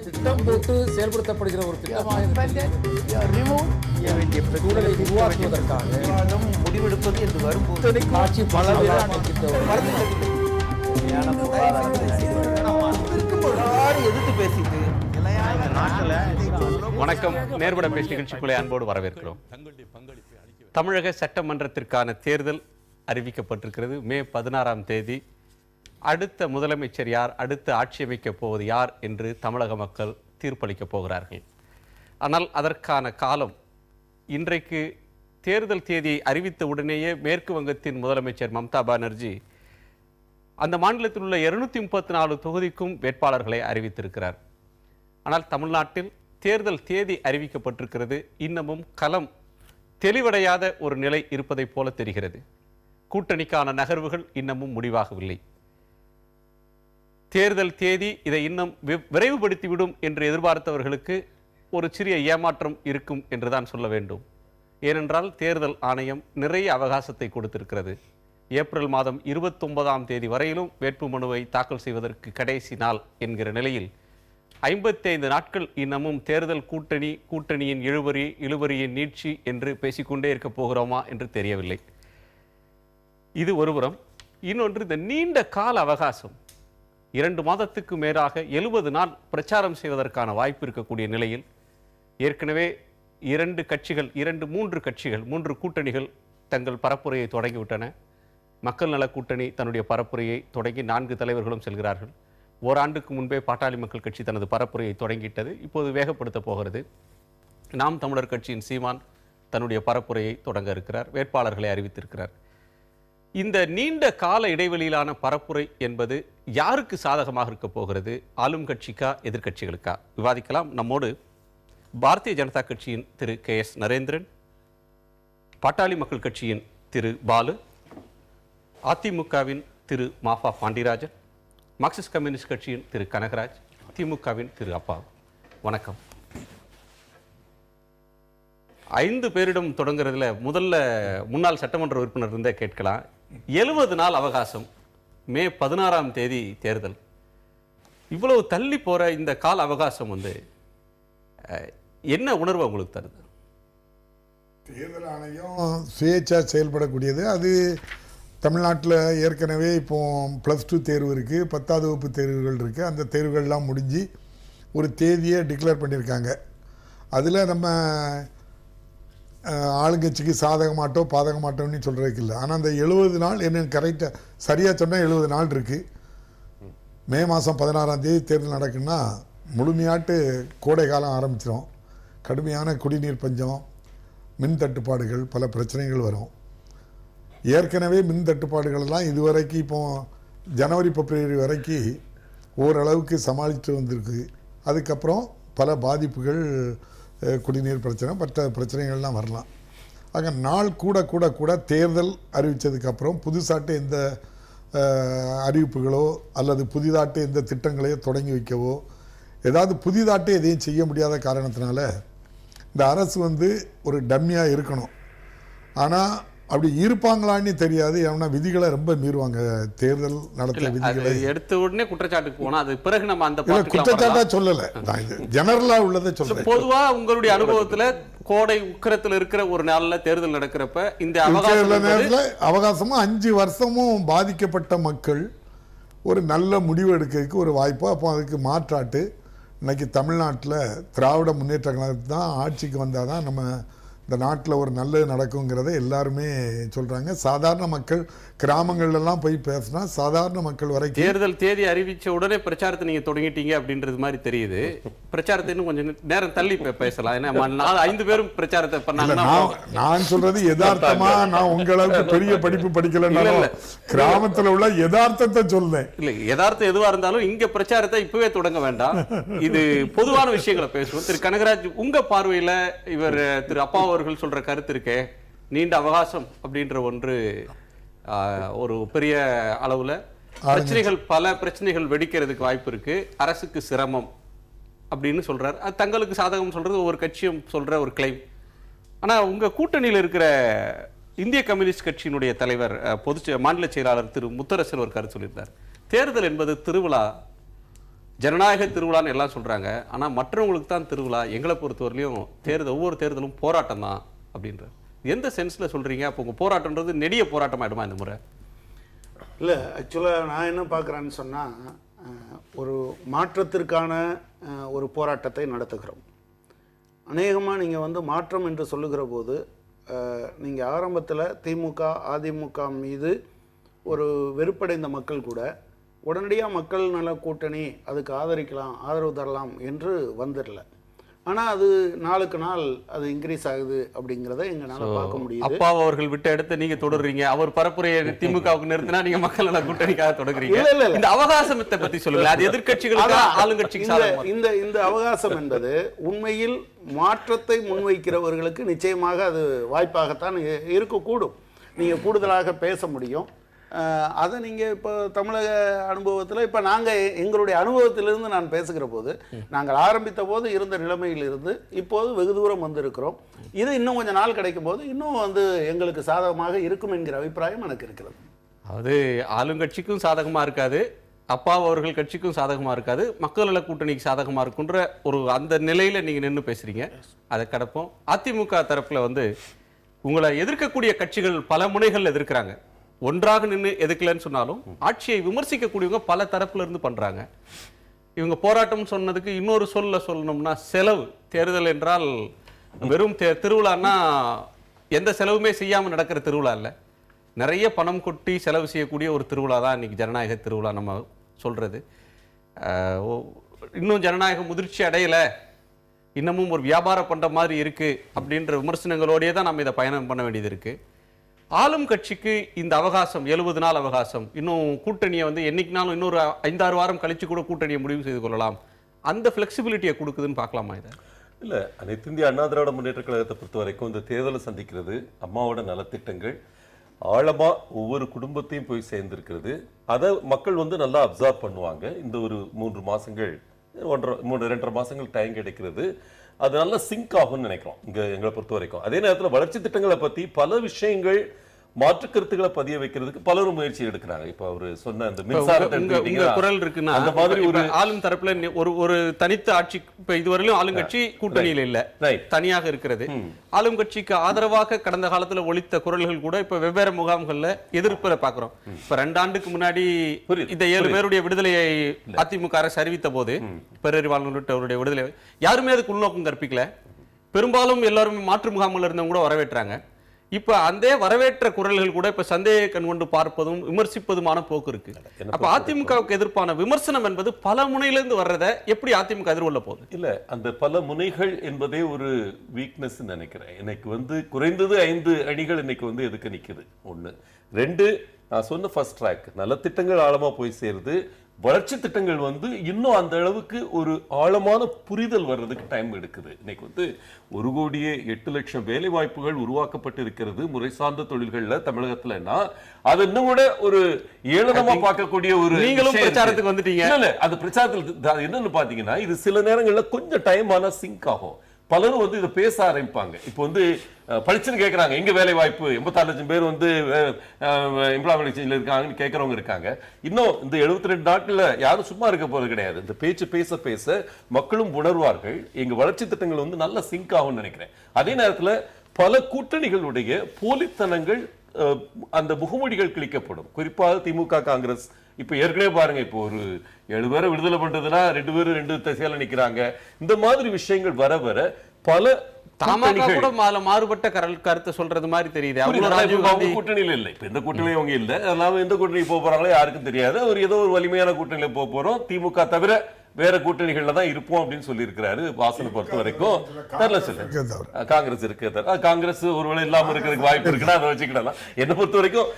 திட்டம் போட்டு செயல்படுத்தப்படுகிற ஒரு திட்டமாக உருவாக்குவதற்காக முடிவெடுப்பது என்று வரும்போது ஆட்சி பல எதிர்த்து பேசிட்டு வணக்கம். நேர்பட பேச்சு நிகழ்ச்சிக்குள்ளே அன்போடு வரவேற்கிறோம். தமிழக சட்டமன்றத்திற்கான தேர்தல் அறிவிக்கப்பட்டிருக்கிறது. மே 16ஆம் தேதி. அடுத்த முதலமைச்சர் யார், அடுத்து ஆட்சி அமைக்கப் போவது யார் என்று தமிழக மக்கள் தீர்ப்பளிக்கப் போகிறார்கள். ஆனால் அதற்கான காலம் இன்றைக்கு தேர்தல் தேதியை அறிவித்த உடனேயே மேற்கு வங்கத்தின் முதலமைச்சர் மம்தா பானர்ஜி அந்த மாநிலத்தில் உள்ள 234 தொகுதிக்கும் வேட்பாளர்களை அறிவித்திருக்கிறார். ஆனால் தமிழ்நாட்டில் தேர்தல் தேதி அறிவிக்கப்பட்டிருக்கிறது. இன்னமும் களம் தெளிவடையாத ஒரு நிலை இருப்பதைப் போல தெரிகிறது. கூட்டணிக்கான நகர்வுகள் இன்னமும் முடிவாகவில்லை. தேர்தல் தேதி இதை இன்னும் விரைவுபடுத்திவிடும் என்று எதிர்பார்த்தவர்களுக்கு ஒரு சிறிய ஏமாற்றம் இருக்கும் என்றுதான் சொல்ல வேண்டும். ஏனென்றால் தேர்தல் ஆணையம் நிறைய அவகாசத்தை கொடுத்திருக்கிறது. ஏப்ரல் மாதம் 29ஆம் தேதி வரையிலும் வேட்புமனுவை தாக்கல் செய்வதற்கு கடைசி நாள் என்கிற நிலையில் 55 நாட்கள் இன்னமும் தேர்தல் கூட்டணியின் இழுபறியின் நீட்சி என்று பேசிக்கொண்டே இருக்க போகிறோமா என்று தெரியவில்லை. இது ஒருபுறம். இன்னொன்று, இந்த நீண்ட கால அவகாசம் 2 மாதத்துக்கு மேலாக 70 நாள் பிரச்சாரம் செய்வதற்கான வாய்ப்பு இருக்கக்கூடிய நிலையில் ஏற்கனவே 2 கட்சிகள் 3 கூட்டணிகள் தங்கள் பரப்புரையை தொடங்கிவிட்டன. மக்கள் நல கூட்டணி தன்னுடைய பரப்புரையை தொடங்கி 4 தலைவர்களும் செல்கிறார்கள். ஓராண்டுக்கு முன்பே பாட்டாளி மக்கள் கட்சி தனது பரப்புரையை தொடங்கிட்டது. இப்போது வேகப்படுத்த போகிறது. நாம் தமிழர் கட்சியின் சீமான் தன்னுடைய பரப்புரையை தொடங்க இருக்கிறார். வேட்பாளர்களை அறிவித்திருக்கிறார். இந்த நீண்ட கால இடைவெளியிலான பரப்புரை என்பது யாருக்கு சாதகமாக இருக்க போகிறது? ஆளும் கட்சிக்கா, எதிர்கட்சிகளுக்கா? விவாதிக்கலாம். நம்மோடு பாரதிய ஜனதா கட்சியின் திரு KS நரேந்திரன், பாட்டாளி மக்கள் கட்சியின் திரு பாலு, அதிமுகவின் திரு மாஃபா பாண்டியராஜன், மார்க்சிஸ்ட் கம்யூனிஸ்ட் கட்சியின் திரு கனகராஜ், திமுகவின் திரு அப்பா. வணக்கம். 5 பேரிடம் தொடங்குறதுல முதல்ல முன்னாள் சட்டமன்ற உறுப்பினர் இருந்தே கேட்கலாம். 70 நாள் அவகாசம், மே 16ஆம் தேதி தேர்தல். இவ்வளவு தள்ளி போற இந்த கால அவகாசம் என்ன உணர்வு உங்களுக்கு தருது? தேர்தல் ஆணையம் சுயேட்சா செயல்படக்கூடியது. அது தமிழ்நாட்டில் ஏற்கனவே இப்போ +2 தேர்வு இருக்குது, 10ஆவது வகுப்பு தேர்வுகள் இருக்குது. அந்த தேர்வுகள்லாம் முடிஞ்சு ஒரு தேதியை டிக்ளேர் பண்ணியிருக்காங்க. அதில் நம்ம ஆளுங்கட்சிக்கு சாதகமாட்டோ பாதகமாட்டோன்னு சொல்கிறதுக்கு இல்லை. ஆனால் அந்த 70 நாள் என்ன கரெக்டாக சரியாக சொன்னால் 70 நாள் இருக்குது. மே மாதம் 16ஆம் தேதி தேர்தல் நடக்குன்னா முழுமையாட்டு கோடை காலம் ஆரம்பிச்சிடும். கடுமையான குடிநீர் பஞ்சம், மின் தட்டுப்பாடுகள், பல பிரச்சனைகள் வரும். ஏற்கனவே மின் தட்டுப்பாடுகள்லாம் இதுவரைக்கும் இப்போ ஜனவரி பிப்ரவரி வரைக்கும் ஓரளவுக்கு சமாளித்து வந்திருக்கு. அதுக்கப்புறம் பல பாதிப்புகள், குடிநீர் பிரச்சனை, மற்ற பிரச்சனைகள்லாம் வரலாம். ஆக நாள் கூட கூட கூட தேர்தல் அறிவித்ததுக்கப்புறம் புதுசாட்டு எந்த அறிவிப்புகளோ அல்லது புதிதாட்டு எந்த திட்டங்களையோ தொடங்கி வைக்கவோ, ஏதாவது புதிதாட்டு எதையும் செய்ய முடியாத காரணத்தினால இந்த அரசு ஒரு டம்மியாக இருக்கணும். ஆனால் அப்படி இருப்பாங்களான்னு தெரியாது. ஏன்னா விதிகளை ரொம்ப மீறுவாங்க. தேர்தல் நடத்த விதிகளை எடுத்த உடனே குற்றச்சாட்டுக்கு போனா அது பிறகு நம்ம அந்த குற்றச்சாட்டா சொல்லல, ஜெனரலா உள்ளதை சொல்ல. பொதுவா உங்களுடைய அனுபவத்துல கோடை உக்கிரத்தில் இருக்கிற ஒரு நாள்ல தேர்தல் நடக்கிறப்ப இந்த நேரத்தில் அவகாசமும் 5 வருஷமும் பாதிக்கப்பட்ட மக்கள் ஒரு நல்ல முடிவு எடுக்கிறதுக்கு ஒரு வாய்ப்பு. அப்போ அதுக்கு மாற்றாட்டு இன்னைக்கு தமிழ்நாட்டில் திராவிட முன்னேற்ற கழகத்து தான் ஆட்சிக்கு வந்தால் தான் நம்ம இந்த நாட்டில் ஒரு நல்லது நடக்குங்கிறத எல்லாருமே சொல்கிறாங்க. சாதாரண மக்கள் கிராமங்கள்லாம் போய் பேசினா சாதாரண மக்கள் வரைக்கும் தேர்தல் தேதி அறிவித்த உடனே பிரச்சாரத்தை நீங்கள் தொடங்கிட்டீங்க அப்படின்றது மாதிரி தெரியுது. பிரச்சாரத்தை இன்னும் கொஞ்சம் நேரம் தள்ளி பேசலாம். ஏன்னா 5 பேரும் பிரச்சாரத்தை பண்ணாங்க. நான் சொல்றது யதார்த்தமா, நான் உங்களுக்கு பெரிய படிப்பு படிக்கல, கிராமத்தில் உள்ள யதார்த்தத்தை சொல்றேன். இல்லை, யதார்த்தம் எதுவாக இருந்தாலும் இங்க பிரச்சாரத்தை இப்பவே தொடங்க வேண்டாம். இது பொதுவான விஷயங்களை பேசுவோம். திரு கனகராஜ், உங்க பார்வையில் இவர் திரு அப்பா அவர்கள் சொல்ற கருத்து இருக்கே, நீண்ட அவகாசம் அப்படின்ற ஒன்று ஒரு பெரிய அளவுல பல பிரச்சனைகள் வெடிக்கிறதுக்கு வாய்ப்பு இருக்கு, அரசுக்கு சிரமம் அப்படின்னு சொல்றாரு. அது தங்களுக்கு சாதகம் சொல்றது ஒவ்வொரு கட்சியும் சொல்ற ஒரு கிளைம். ஆனா உங்க கூட்டணியில் இருக்கிற இந்திய கம்யூனிஸ்ட் கட்சியினுடைய தலைவர் மாநில செயலாளர் திரு முத்தரசன் ஒரு கருத்து சொல்லியிருந்தார். தேர்தல் என்பது திருவிழா, ஜனநாயக திருவிழான்னு எல்லாம் சொல்றாங்க. ஆனா மற்றவங்களுக்கு தான் திருவிழா. எங்களை பொறுத்தவரையிலையும் ஒவ்வொரு தேர்தலும் போராட்டம் தான் அப்படின்ற எந்த சென்ஸ்ல சொல்றீங்க? அப்போ உங்க போராட்டம்ன்றது நெடிய போராட்டமாயிடுமா இந்த முறை? இல்லை, ஆக்சுவலாக நான் என்ன பார்க்குறேன்னு சொன்னால், ஒரு மாற்றத்திற்கான ஒரு போராட்டத்தை நடத்துகிறோம். அநேகமாக நீங்கள் மாற்றம் என்று சொல்லுகிற போது நீங்கள் ஆரம்பத்தில் திமுக அதிமுக மீது ஒரு வெறுப்படைந்த மக்கள் கூட உடனடியாக மக்கள் நல கூட்டணி அதுக்கு ஆதரவு தரலாம் என்று வந்துடல. ஆனால் அது நாளுக்கு நாள் அது இன்க்ரீஸ் ஆகுது அப்படிங்கிறத எங்களால் பார்க்க முடியுது. அப்பா அவர்கள் விட்ட இடத்தை நீங்க தொடர்றீங்க. அவர் பரப்புரையை திமுகவுக்கு நிறுத்தினா நீங்க மக்கள் நல கூட்டணிக்காக தொடர்றீங்க. இந்த அவகாசத்தை பத்தி சொல்லுங்க. அது எதிர்க்கட்சிகளுக்கு ஆளுங்கட்சிக்கு இந்த அவகாசம் என்பது உண்மையில் மாற்றத்தை முன்வைக்கிறவர்களுக்கு நிச்சயமாக அது வாய்ப்பாகத்தான் இருக்கக்கூடும். நீங்கள் கூடுதலாக பேச முடியும். அதை நீங்கள் இப்போ தமிழக அனுபவத்தில் இப்போ நாங்கள் எங்களுடைய அனுபவத்திலிருந்து நான் பேசுகிற போது, நாங்கள் ஆரம்பித்த போது இருந்த நிலைமையிலிருந்து இப்போது வெகு தூரம் வந்திருக்கிறோம். இது இன்னும் கொஞ்சம் நாள் கிடைக்கும் போது இன்னும் எங்களுக்கு சாதகமாக இருக்கும் என்கிற அபிப்பிராயம் எனக்கு இருக்கிறது. அது ஆளுங்கட்சிக்கும் சாதகமாக இருக்காது, அப்பா அவர்கள் கட்சிக்கும் சாதகமாக இருக்காது, மக்கள் நல கூட்டணிக்கு சாதகமாக இருக்குன்ற ஒரு அந்த நிலையில் நீங்கள் நின்று பேசுகிறீங்க. அதை கடப்போம். அதிமுக தரப்பில் உங்களை எதிர்க்கக்கூடிய கட்சிகள் பல முனைகள் எதிர்க்கிறாங்க. ஒன்றாக நின்று எதுக்கலன்னு சொன்னாலும் ஆட்சியை விமர்சிக்கக்கூடியவங்க பல தரப்புல இருந்து பண்றாங்க. இவங்க போராட்டம் சொன்னதுக்கு இன்னொரு சொல்லணும்னா செலவு. தேர்தல் என்றால் வெறும் திருவிழான்னா எந்த செலவுமே செய்யாமல் நடக்கிற திருவிழா இல்லை. நிறைய பணம் கொட்டி செலவு செய்யக்கூடிய ஒரு திருவிழா தான் இன்னைக்கு ஜனநாயக திருவிழா நம்ம சொல்றது. இன்னும் ஜனநாயக முதிர்ச்சி அடையல, இன்னமும் ஒரு வியாபாரம் பண்ற மாதிரி இருக்கு அப்படின்ற விமர்சனங்களோடயே தான் நம்ம இதை பயணம் பண்ண வேண்டியது இருக்கு. ஆளும் கட்சிக்கு இந்த அவகாசம் 70 நாள் அவகாசம், இன்னும் கூட்டணியை என்னைக்குனாலும் இன்னொரு 5-6 வாரம் கழிச்சு கூட கூட்டணியை முடிவு செய்து கொள்ளலாம், அந்த ஃபிளெக்சிபிலிட்டியை கொடுக்குதுன்னு பார்க்கலாமா? இதை இல்லை, அனைத்து இந்திய அண்ணா திராவிட முன்னேற்ற கழகத்தை பொறுத்த வரைக்கும் இந்த தேர்தலை சந்திக்கிறது அம்மாவோட நலத்திட்டங்கள் ஆழமாக ஒவ்வொரு குடும்பத்தையும் போய் சேர்ந்திருக்கிறது. அதை மக்கள் நல்லா அப்சர்வ் பண்ணுவாங்க. இந்த ஒரு 3 மாதங்கள் 2.5 மாதங்கள் டைம் கிடைக்கிறது. அது நல்லா சிங்க் ஆகும்னு நினைக்கிறோம் எங்களை பொறுத்த வரைக்கும். அதே நேரத்தில் வளர்ச்சி திட்டங்களை பற்றி பல விஷயங்கள் மாற்று கருத்துக்களை பதிய வைக்கிறதுக்கு பலரும் முயற்சி எடுக்கிறாங்க. இப்ப அவரு சொன்ன அந்த மின்சாரத்தை குரல் இருக்குன்னா அந்த மாதிரி ஒரு ஆளும் தரப்புல ஒரு தனித்த ஆட்சி இப்ப இதுவரையிலும் ஆளுங்கட்சி கூட்டணியில் இல்ல, தனியாக இருக்கிறது. ஆளும் கட்சிக்கு ஆதரவாக கடந்த காலத்துல ஒலித்த குரல்கள் கூட இப்ப வெவ்வேறு முகாம்கள்ல எதிர்ப்பை பாக்குறோம். இப்ப 2 ஆண்டுக்கு முன்னாடி இந்த 7 பேருடைய விடுதலையை அதிமுக அரசு அறிவித்த போது பேரறிவாளன் உள்ளிட்டவருடைய விடுதலை யாருமே அதுக்கு உள்நோக்கம் கற்பிக்கல. பெரும்பாலும் எல்லாருமே மாற்று முகாமில் இருந்தவங்க கூட வரவேற்றாங்க. இப்ப அந்த வரவேற்ற குரல்கள் கூட இப்ப சந்தேக கண் கொண்டு பார்ப்பதும் விமர்சிப்பதுமான போக்கு இருக்கு. அப்ப அதிமுகவுக்கு எதிர்ப்பான விமர்சனம் என்பது பல முனையிலிருந்து வர்றதை எப்படி அதிமுக எதிர்கொள்ள போகுது? இல்ல, அந்த பல முனைகள் என்பதே ஒரு வீக்னஸ் நினைக்கிறேன். எனக்கு குறைந்தது 5 அணிகள் இன்னைக்கு எதுக்கு நிக்குது. 1 2 நான் சொன்ன ஃபர்ஸ்ட் ட்ராக் நலத்திட்டங்கள் ஆழமா போய் சேருது. வளர்ச்சி திட்டங்கள் இன்னும் அந்த அளவுக்கு ஒரு ஆழமான புரிதல் வர்றதுக்கு டைம் எடுக்குது. இன்னைக்கு 1,08,00,000 வேலை வாய்ப்புகள் உருவாக்கப்பட்டு இருக்கிறது முறை சார்ந்த தொழில்கள்ல தமிழகத்துலன்னா அது இன்னும் கூட ஒரு ஏளனமா பார்க்கக்கூடிய ஒரு நீங்களும் பிரச்சாரத்துக்கு வந்துட்டீங்க. இல்ல, அது பிரச்சாரத்தில் என்னன்னு பாத்தீங்கன்னா இது சில நேரங்கள்ல கொஞ்சம் டைம் ஆனா சிங்க் ஆகும். பலரும் இதை பேச ஆரம்பிப்பாங்க. இப்போ படிச்சுன்னு கேட்கறாங்க, எங்க வேலை வாய்ப்பு 86 லட்சம் பேர் எம்ப்ளாய்மெண்ட் எக்ஸ்சேஞ்சில் இருக்காங்கன்னு கேட்கறவங்க இருக்காங்க. இன்னும் இந்த 72 நாட்கள்ல யாரும் சும்மா இருக்க போறது கிடையாது. இந்த பேச்சு பேச பேச மக்களும் உணர்வார்கள். எங்க வளர்ச்சி திட்டங்கள் நல்ல சிங்க் ஆகும்னு நினைக்கிறேன். அதே நேரத்தில் பல கூட்டணிகளுடைய போலித்தனங்கள் அந்த முகமூடிகள் கிழிக்கப்படும். குறிப்பாக திமுக காங்கிரஸ் இப்ப ஏற்கனவே பாருங்க, இப்போ ஒரு 7 பேரை விடுதலை பண்றதுன்னா 2 பேரும் 2 திசையில நிக்கிறாங்க. இந்த மாதிரி விஷயங்கள் வர வர பல மாறுபட்ட கருத்தை சொல்றது மாதிரி தெரியுது. கூட்டணியில இல்ல, இப்ப எந்த கூட்டணியும் அவங்க இல்ல. அதனால எந்த கூட்டணி போறாங்களோ யாருக்கும் தெரியாது. அவர் ஏதோ ஒரு வலிமையான கூட்டணியில போறோம், திமுக தவிர வேற கூட்டணிகள்ல தான் இருப்போம் அப்படின்னு சொல்லி இருக்கிறாரு. வாசனை பொறுத்த வரைக்கும் தெரியல சொல்ல காங்கிரஸ் இருக்கு. காங்கிரஸ் ஒருவேளை இல்லாம இருக்கிறதுக்கு வாய்ப்பு இருக்குன்னா அதை வச்சுக்கிடலாம். என்னை பொறுத்த வரைக்கும்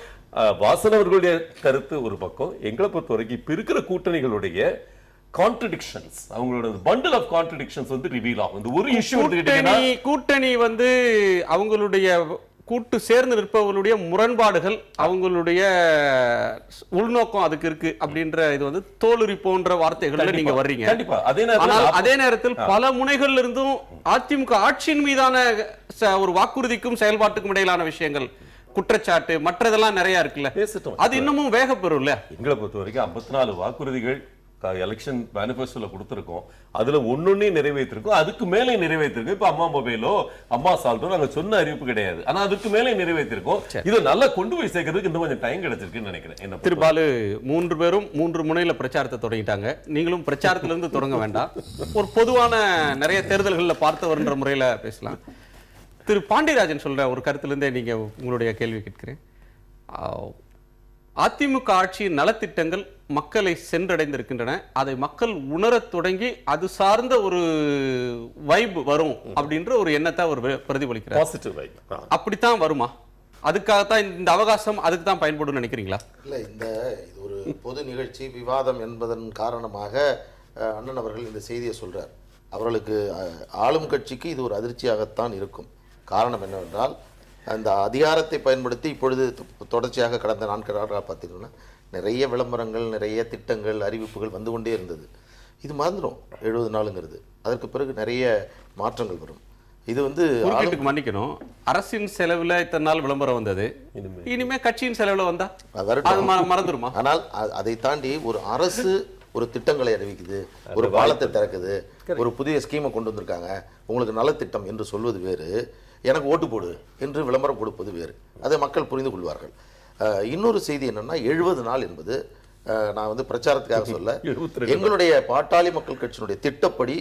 வாசன் அவர்களுடைய கருத்து ஒரு பக்கம். எங்களை பொறுத்த வரைக்கும் இப்ப இருக்கிற கூட்டணிகளுடைய கான்ட்ரடிக்ஷன்ஸ், அவங்களோட பண்டில் ஆஃப் கான்ட்ரடிக்ஷன்ஸ் ரிவீல் ஆகும். இந்த ஒரு இஷ்யூ கூட்டணி அவங்களுடைய கூட்டு சேர்ந்து நிற்பவர்களுடைய முரண்பாடுகள், அவங்களுடைய உள்நோக்கம் அதுக்கு இருக்கு அப்படின்ற இது தோலுரி போன்ற வார்த்தைகள் நீங்க வர்றீங்க. கண்டிப்பா. அதே நேரத்தில் பல முனைகள் இருந்தும் அதிமுக ஆட்சியின் மீதான ஒரு வாக்குறுதிக்கும் செயல்பாட்டுக்கும் இடையிலான விஷயங்கள், குற்றச்சாட்டு, மற்றதெல்லாம் நிறைய இருக்குல்ல, அது இன்னமும் வேகப்பெறும்ல. எங்களை பொறுத்த வரைக்கும் 54 வாக்குறுதிகள் எலெக்ஷன் மேனிஃபெஸ்டோல கொடுத்துருக்கோம். அதுல ஒன்னொன்னே நிறைவேற்றிருக்கோம், அதுக்கு மேலே நிறைவேற்றிருக்கோம். இப்ப அம்மா மொபைலோ அம்மா சால்ட்டோ நாங்க சொன்ன அறிவிப்பு கிடையாது, ஆனா அதுக்கு மேலே நிறைவேற்றிருக்கோம். இதை நல்லா கொண்டு போய் சேர்க்கறதுக்கு இன்னும் கொஞ்சம் டைம் கிடைச்சிருக்குன்னு நினைக்கிறேன். என்ன திருபாலு 3 பேரும் 3 முனையில பிரச்சாரத்தை தொடங்கிட்டாங்க. நீங்களும் பிரச்சாரத்துல இருந்து தொடங்க வேண்டாம், ஒரு பொதுவான நிறைய தேர்தல்களில் பார்த்தவர்ன்ற முறையில பேசலாம். திரு பாண்டியராஜன் சொல்ற ஒரு கருத்திலிருந்தே நீங்க உங்களுடைய கேள்வி கேட்கிறேன். அதிமுக ஆட்சியின் நலத்திட்டங்கள் மக்களை சென்றடைந்திருக்கின்றன, அதை மக்கள் உணரத் தொடங்கி அது சார்ந்த ஒரு வைப் வரும் அப்படின்ற ஒரு எண்ணத்தை அவர் பிரதிபலிக்கிறார். பாசிட்டிவ் வைப் அப்படித்தான் வருமா? அதுக்காகத்தான் இந்த அவகாசம் அதுக்கு தான் பயன்படும் நினைக்கிறீங்களா? இல்லை, இது ஒரு பொது நிகழ்ச்சி விவாதம் என்பதன் காரணமாக அண்ணன் அவர்கள் இந்த செய்தியை சொல்றார். அவர்களுக்கு ஆளும் கட்சிக்கு இது ஒரு அதிர்ச்சியாகத்தான் இருக்கும். காரணம் என்னவென்றால், அந்த அதிகாரத்தை பயன்படுத்தி இப்பொழுது தொடர்ச்சியாக கடந்த 4 நாட்களாக பார்த்தீங்கன்னா நிறைய விளம்பரங்கள், நிறைய திட்டங்கள், அறிவிப்புகள் வந்து கொண்டே இருந்தது. இது மறந்துடும் 70 நாளுங்கிறது. அதற்கு பிறகு நிறைய மாற்றங்கள் வரும். இது வந்து மன்னிக்கணும், அரசின் செலவுல இத்தனை நாள் விளம்பரம் வந்தது, இனிமே கட்சியின் செலவுல வந்தா மறந்துருமா? ஆனால் அதை தாண்டி ஒரு அரசு ஒரு திட்டங்களை அறிவிக்குது, ஒரு பாலத்தை திறக்குது, ஒரு புதிய ஸ்கீமை கொண்டு வந்திருக்காங்க, உங்களுக்கு நலத்திட்டம் என்று சொல்வது வேறு, எனக்கு ஓட்டு போடு என்று விளம்பரம் கொடுப்பது வேறு. அதை மக்கள் புரிந்து கொள்வார்கள். இன்னொரு செய்தி என்னன்னா, 70 நாள் என்பது நான் வந்து பிரச்சாரத்துக்காக சொல்ல, எங்களுடைய பாட்டாளி மக்கள் கட்சியினுடைய திட்டப்படி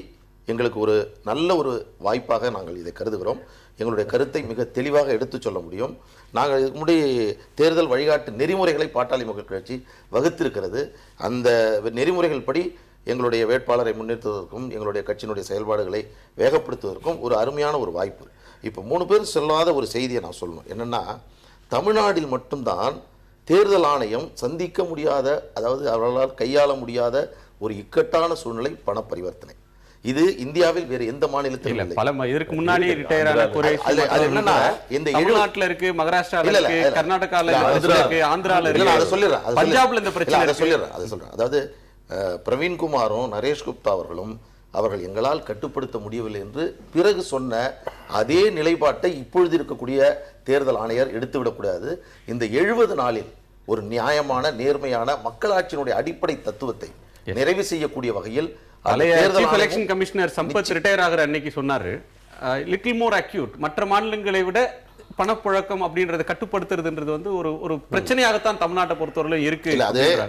எங்களுக்கு ஒரு நல்ல ஒரு வாய்ப்பாக நாங்கள் இதை கருதுகிறோம். எங்களுடைய கருத்தை மிக தெளிவாக எடுத்து சொல்ல முடியும். நாங்கள் இதுக்கு முன்னாடி தேர்தல் வழிகாட்டு நெறிமுறைகளை பாட்டாளி மக்கள் கட்சி வகுத்திருக்கிறது. அந்த நெறிமுறைகள் படி எங்களுடைய வேட்பாளரை முன்னிறுத்துவதற்கும் எங்களுடைய கட்சியினுடைய செயல்பாடுகளை வேகப்படுத்துவதற்கும் ஒரு அருமையான ஒரு வாய்ப்பு. இப்போ 3 பேர் சொல்லாத ஒரு செய்தியை நான் சொல்லணும். என்னென்னா, தமிழ்நாட்டில் மட்டும்தான் தேர்தல் ஆணையம் சந்திக்க முடியாத, அதாவது அவர்களால் கையாள முடியாத ஒரு இக்கட்டான சூழ்நிலை பண பரிவர்த்தனை. இது இந்தியாவில் வேறு எந்த மாநிலத்திலும் இல்லை. பல இதற்கு முன்னாடி ரிட்டையர் ஆன என்னன்னா, இந்த தமிழ்நாட்டுல இருக்கு, மகாராஷ்டிரால இருக்கு, கர்நாடகால இருக்கு, ஆந்திரால இருக்கு, அதை சொல்லிடுறேன், பஞ்சாப்ல இந்த பிரச்சனை அதை சொல்றேன். அதாவது பிரவீன்குமாரும் நரேஷ் குப்தா அவர்களும் அவர்கள் எங்களால் கட்டுப்படுத்த முடியவில்லை என்று பிறகு சொன்ன அதே நிலைப்பாட்டை இப்பொழுது இருக்கக்கூடிய தேர்தல் ஆணையர் எடுத்துவிடக்கூடாது. இந்த 70 நாளில் ஒரு நியாயமான, நேர்மையான மக்களாட்சியினுடைய அடிப்படை தத்துவத்தை நிறைவு செய்யக்கூடிய வகையில் எலெக்ஷன் கமிஷனர் சம்பத் ரிட்டையர் ஆகிற அன்னைக்கு சொன்னாரு, லிட்டில் மோர் அக்யூட், மற்ற மாநிலங்களை விட பணப்புழக்கம் அப்படின்றத கட்டுப்படுத்துறதுன்றது வந்து ஒரு பிரச்சனையாகத்தான் தமிழ்நாட்டை பொறுத்தவரை இருக்கு.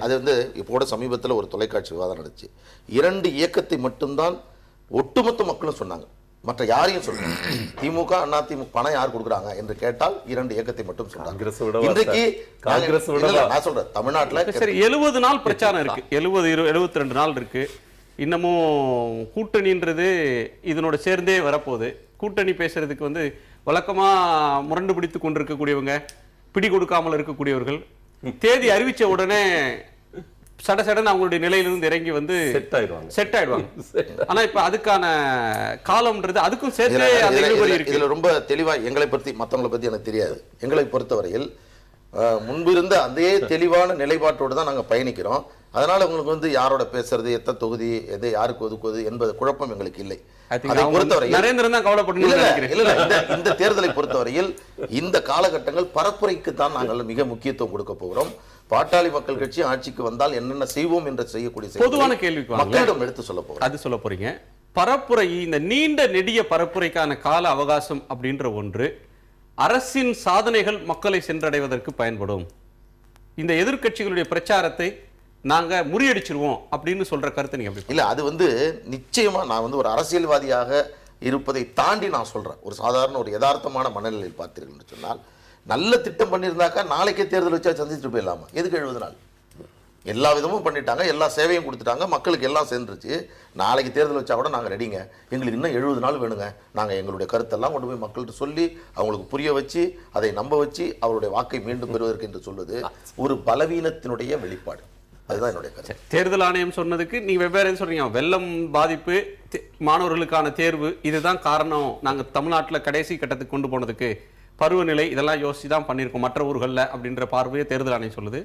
அது வந்து இப்போ சமீபத்தில் ஒரு தொலைக்காட்சி விவாதம் நடந்துச்சு. 2 இயக்கத்தை மட்டும்தான் ஒட்டுமொத்த மக்களும் சொன்னாங்க, மற்ற யாரையும் சொல்றாங்க. திமுக, அதிமுக பணம் யார் கொடுக்குறாங்க என்று கேட்டால் 2 இயக்கத்தை மட்டும் சொன்னாங்க. இன்றைக்கு நான் சொல்றேன், தமிழ்நாட்டில் சரி 70 நாள் பிரச்சாரம் இருக்கு, 72 நாள் இருக்கு. இன்னமும் கூட்டணின்றது இதனோட சேர்ந்தே வரப்போகுது. கூட்டணி பேசுறதுக்கு வந்து வழக்கமா முரண்டு பிடித்து கொண்டிருக்கக்கூடியவங்க, பிடி கொடுக்காமல் இருக்கக்கூடியவர்கள், தேதி அறிவிச்ச உடனே சடசடன் அவங்களுடைய நிலையிலிருந்து இறங்கி வந்து செட் ஆயிடுவாங்க. ஆனா இப்ப அதுக்கான காலம்ன்றது அதுக்கும் சேர்த்து இதுல ரொம்ப தெளிவா எங்களை பத்தி, மற்றவங்களை பத்தி எனக்கு தெரியாது. எங்களை பொறுத்தவரையில் முன்பு இருந்த அதே தெளிவான நிலைப்பாட்டோடு தான் நாங்கள் பயணிக்கிறோம். அதனால உங்களுக்கு வந்து யாரோட பேசுறது, எத்தனை தொகுதி, எதை யாருக்கு ஒதுக்குவது என்பது குழப்பம் எங்களுக்கு இல்லை. இந்த தேர்தலை பொறுத்தவரையில் இந்த காலகட்டங்கள் பரப்புரைக்கு தான் நாங்கள் மிக முக்கியத்துவம் கொடுக்க போகிறோம். பாட்டாளி மக்கள் கட்சி ஆட்சிக்கு வந்தால் என்னென்ன செய்வோம் என்று செய்யக்கூடிய பொதுவான கேள்விக்கு மக்களிடம் எடுத்து சொல்ல போகிறோம். அது சொல்ல போறீங்க. பரப்புரை, இந்த நீண்ட நெடிய பரப்புரைக்கான கால அவகாசம் அப்படின்ற ஒன்று அரசின் சாதனைகள் மக்களை சென்றடைவதற்கு பயன்படும். இந்த எதிர்க்கட்சிகளுடைய பிரச்சாரத்தை நாங்க முறியடிச்சிருவோம் அப்படின்னு சொல்ற கருத்து நீங்க எப்படி? இல்ல, அது வந்து நிச்சயமா நான் வந்து ஒரு அரசியல்வாதியாக இருப்பதை தாண்டி நான் சொல்றேன். ஒரு சாதாரண ஒரு யதார்த்தமான மனநிலையில் பார்த்தீர்கள் என்று சொன்னால், நல்ல திட்டம் பண்ணியிருந்தாக்கா நாளைக்கே தேர்தல் வச்சா சந்திச்சுட்டு போயிடலாமா? எதுக்கு 70 நாள்? எல்லா விதமும் பண்ணிட்டாங்க, எல்லா சேவையும் கொடுத்துட்டாங்க, மக்களுக்கு எல்லாம் சேர்ந்துருச்சு. நாளைக்கு தேர்தல் வச்சா கூட நாங்கள் ரெடிங்க, எங்களுக்கு இன்னும் 70 நாள் வேணுங்க, நாங்கள் எங்களுடைய கருத்தெல்லாம் கொண்டு போய் மக்கள்கிட்ட சொல்லி அவங்களுக்கு புரிய வச்சு அதை நம்ப வச்சு அவருடைய வாக்கை மீண்டும் பெறுவதற்கு என்று சொல்வது ஒரு பலவீனத்தினுடைய வெளிப்பாடு. அதுதான் என்னுடைய கருத்து. தேர்தல் ஆணையம் சொன்னதுக்கு நீங்க வெவ்வேறு சொல்றீங்க. வெள்ளம் பாதிப்பு, மாணவர்களுக்கான தேர்வு, இதுதான் காரணம். நாங்கள் தமிழ்நாட்டில் கடைசி கட்டத்துக்கு கொண்டு போனதுக்கு பருவநிலை இதெல்லாம் யோசிச்சு தான் பண்ணியிருக்கோம் மற்ற ஊர்களில் அப்படின்ற பார்வையை தேர்தல் ஆணையம் சொல்லுது.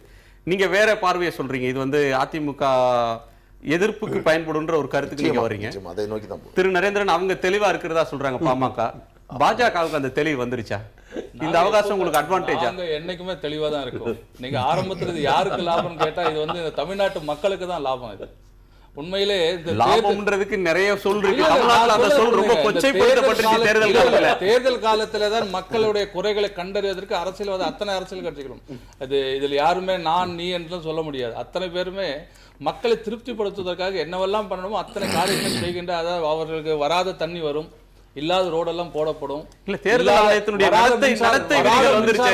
நீங்க வேற பார்வையை சொல்றீங்க. இது வந்து அதிமுக எதிர்ப்புக்கு பயன்படுன்ற ஒரு கருத்துக்கு நீங்க வர்றீங்க. அதை நோக்கி தான் திரு நரேந்திரன் அவங்க தெளிவா இருக்கிறதா சொல்றாங்க. பாமக, பாஜகவுக்கு அந்த தெளிவு வந்துருச்சா? இந்த அவகாசம் உங்களுக்கு அட்வான்டேஜ்? என்னைக்குமே தெளிவா தான் இருக்கும். நீங்க ஆரம்பத்துல இது யாருக்கு லாபம்னு கேட்டா, இது வந்து இந்த தமிழ்நாட்டு மக்களுக்கு தான் லாபம். இது உண்மையிலே இந்த லாபம்ன்றதுக்கு நிறைய சொல் இருக்கு. இல்ல, தமிழ்நாட்டுல அந்த சொல் ரொம்ப இந்த கொச்சைப்படுத்தப்பட்டிருக்கு தேர்தல் காலத்துல. தேர்தல் காலத்துல தான் மக்களுடைய குறைகளை கண்டறிவதற்கு அரசியல்வாதி அத்தனை அரசியல் கட்சிகளும் இதுல யாருமே நான் நீ என்று சொல்ல முடியாது. அத்தனை பேருமே மக்களை திருப்திப்படுத்துவதற்காக என்னவெல்லாம் பண்ணணுமோ அத்தனை காரியங்கள் செய்கின்ற, அதாவது அவர்களுக்கு வராத தண்ணி வரும், இல்லாத ரோடெல்லாம் போடப்படும். இல்ல தேர்தல் ஆணையத்தினுடைய நடத்தை விதிகள் வந்துருச்சு.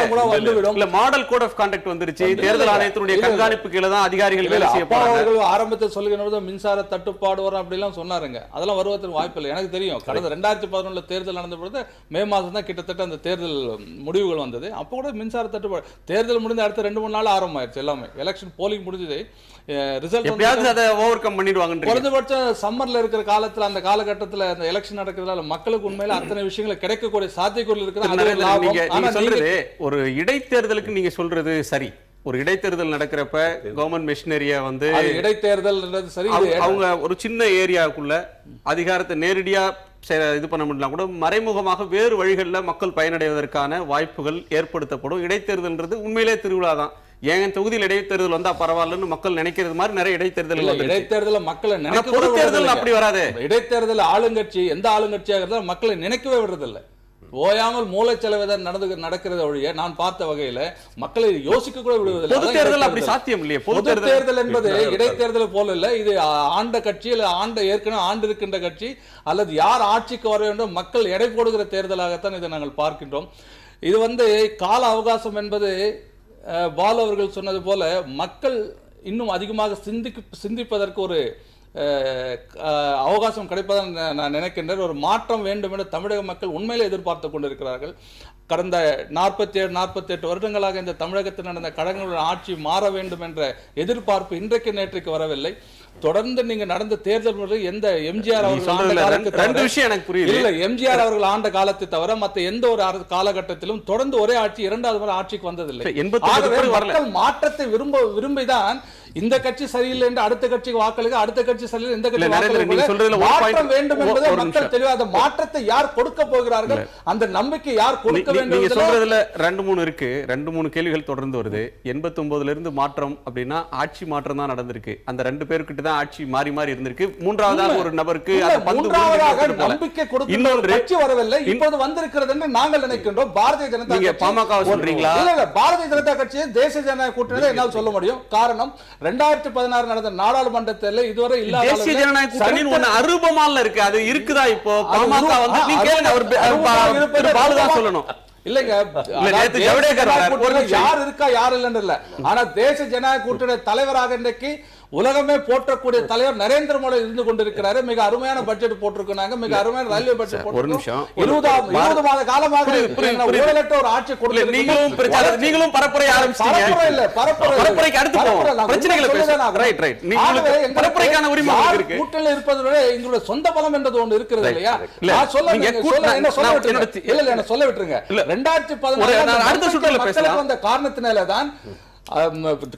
இல்ல மாடல் கோட் ஆஃப் கான்டக்ட் வந்துருச்சு. தேர்தல் ஆணையத்தினுடைய கண்காணிப்பு கீழ தான் அதிகாரிகள் வேலை செய்ய போறாங்க. ஆரம்பத்தில் சொல்லுகிற மின்சார தட்டுப்பாடு வரும் அப்படிலாம் சொன்னாருங்க. அதெல்லாம் வருவதற்கு வாய்ப்பு இல்லை. எனக்கு தெரியும் கடந்த 2011 தேர்தல் நடந்த பொழுது மே மாதம் தான் கிட்டத்தட்ட அந்த தேர்தல் முடிவுகள் வந்தது. அப்போ கூட மின்சார தட்டுப்பாடு தேர்தல் முடிந்த அடுத்த 2-3 நாள் ஆரம்பமாயிருச்சு. எல்லாமே எலெக்ஷன் போலிங் முடிஞ்சது. ரிசல்ட் அதை ஓவர் கம் பண்ணிடுவாங்க. குறைந்தபட்சம் சம்மர்ல இருக்கிற காலத்துல அந்த காலகட்டத்துல அந்த எலெக்ஷன் நடக்கிறதால மக்களுக்கு உண்மையில அத்தனை விஷயங்களை கிடைக்கக்கூடிய சாத்தியக்கூறு இருக்கிறது. ஒரு இடைத்தேர்தலுக்கு நீங்க சொல்றது சரி. ஒரு இடைத்தேர்தல் நடக்கிறப்ப கவர்மெண்ட் மெஷினரியா வந்து இடைத்தேர்தல் சரி, அவங்க ஒரு சின்ன ஏரியாவுக்குள்ள அதிகாரத்தை நேரடியா இது பண்ண முடியலாம் கூட மறைமுகமாக வேறு வழிகளில் மக்கள் பயனடைவதற்கான வாய்ப்புகள் ஏற்படுத்தப்படும். இடைத்தேர்தல்ன்றது உண்மையிலே திருவிழா தான். ஏன் தொகுதியில் இடைத்தேர்தல் வந்தா பரவாயில்லன்னு மக்கள் நினைக்கிறது மாதிரி நிறைய இடைத்தேர்தல் மக்களை தேர்தல் அப்படி வராது. இடைத்தேர்தல் ஆளுங்கட்சி எந்த ஆளுங்கட்சியாக மக்களை நினைக்கவே விடுறதில்லை. ஓயாமல் மூளைச்சலவை நடக்கிறது ஒழிய நான் பார்த்த வகையில மக்களை யோசிக்க கூட விடுவதில்லை. பொது தேர்தல் அப்படி சாத்தியம் இல்லையே. பொது தேர்தல் என்பது இடைத்தேர்தல் போல இல்ல. இது ஆண்ட கட்சி இல்ல ஏற்கனவே ஆண்டு இருக்கின்ற கட்சி அல்லது யார் ஆட்சிக்கு வர வேண்டும் மக்கள் எடை போடுகிற தேர்தலாகத்தான் இதை நாங்கள் பார்க்கின்றோம். இது கால அவகாசம் என்பது பால் அவர்கள் சொன்னது போல மக்கள் இன்னும் அதிகமாக சிந்திப்பதற்கு ஒரு அவகாசம் கிடைப்பதாக நான் நினைக்கின்றேன். ஒரு மாற்றம் வேண்டும் என்று தமிழக மக்கள் உண்மையிலே எதிர்பார்த்து கொண்டிருக்கிறார்கள். கடந்த 47-48 வருடங்களாக இந்த தமிழகத்தில் நடந்த கழகங்களுடைய ஆட்சி மாற வேண்டும் என்ற எதிர்பார்ப்பு இன்றைக்கு நேற்றைக்கு வரவில்லை. தொடர்ந்து நீங்க நடந்த தேர்தல் முறை எந்த எம்ஜிஆர் அவர்கள் எம்ஜிஆர் அவர்கள் ஆண்ட காலத்தை தவிர மற்ற எந்த ஒரு காலகட்டத்திலும் தொடர்ந்து ஒரே ஆட்சி 2வது முறை ஆட்சிக்கு வந்ததில்லை. மாற்றத்தை விரும்பிதான் இந்த கட்சி சரியில்லை என்று அடுத்த கட்சிக்கு வாக்களிக்க, அடுத்த கட்சி சரியில்லை இந்த கட்சி மாற்றம் வேண்டும் என்பதை மக்கள் தெளிவாக மாற்றத்தை யார் கொடுக்க போகிறார்கள், அந்த நம்பிக்கை யார் கொடுக்க வேண்டும். நீங்க சொல்றதுல 2-3 இருக்கு. 2-3 கேள்விகள் தொடர்ந்து வருது. 89ல இருந்து மாற்றம் அப்படின்னா ஆட்சி மாற்றம் தான் நடந்திருக்கு. அந்த 2 பேருக்கிட்ட தான் ஆட்சி மாறி மாறி இருந்திருக்கு. மூன்றாவதாக ஒரு நபருக்கு நம்பிக்கை கொடுக்க கட்சி வரவில்லை. இப்போது வந்திருக்கிறது என்று நாங்கள் நினைக்கின்றோம். பாரதிய ஜனதா நீங்க பாமக சொல்றீங்களா? இல்ல, பாரதிய ஜனதா கட்சியை தேசிய ஜனநாயக கூட்டணியில என்னால் சொல்ல முடியும். காரணம் 2016 நடந்த நாடாளுமன்ற தேர்தல் இதுவரை இல்லாத தேசிய ஜனநாயக கூட்டணி ஒன்னு அரூபமால இருக்கு. அது இருக்குதா இப்போ? பாமக வந்து நீங்க கேளுங்க, அவர் பாலு தான் சொல்லணும். இல்லங்க, யார் இருக்கா யார் இல்லன்னு இல்ல. ஆனா தேசிய ஜனநாயக கூட்டணி தலைவராக இன்றைக்கு உலகமே போற்றக்கூடிய தலைவர் நரேந்திர மோடி இருந்து கொண்டிருக்கிறாரு. மிக அருமையான பட்ஜெட் போட்டிருக்காங்க. மிக அருமையான ரயில்வே பட்ஜெட் போட்டிருக்காங்க. 20 மாத காலமாக ஊழலற்ற ஒரு ஆட்சி கொடுத்து நீங்களும் பரப்புரை ஆரம்பிச்சீங்க. பரப்புரை இல்ல, பரப்புரைக்கு அடுத்து போவோம். பிரச்சனைகளை பேசலாம். Right right. நீங்க பரப்புரைக்கான உரிமை இருக்கு. கூட்டணியில் இருப்பதோட எங்களுடைய சொந்த பலம் என்றது ஒன்று இருக்கிறது இல்லையா? நான் சொல்ல என்ன சொல்ல விட்டுருங்க. இல்ல என்ன சொல்ல விட்டுருங்க. 2014 அடுத்த சுற்றுல பேசலாம். அந்த காரணத்தினால தான்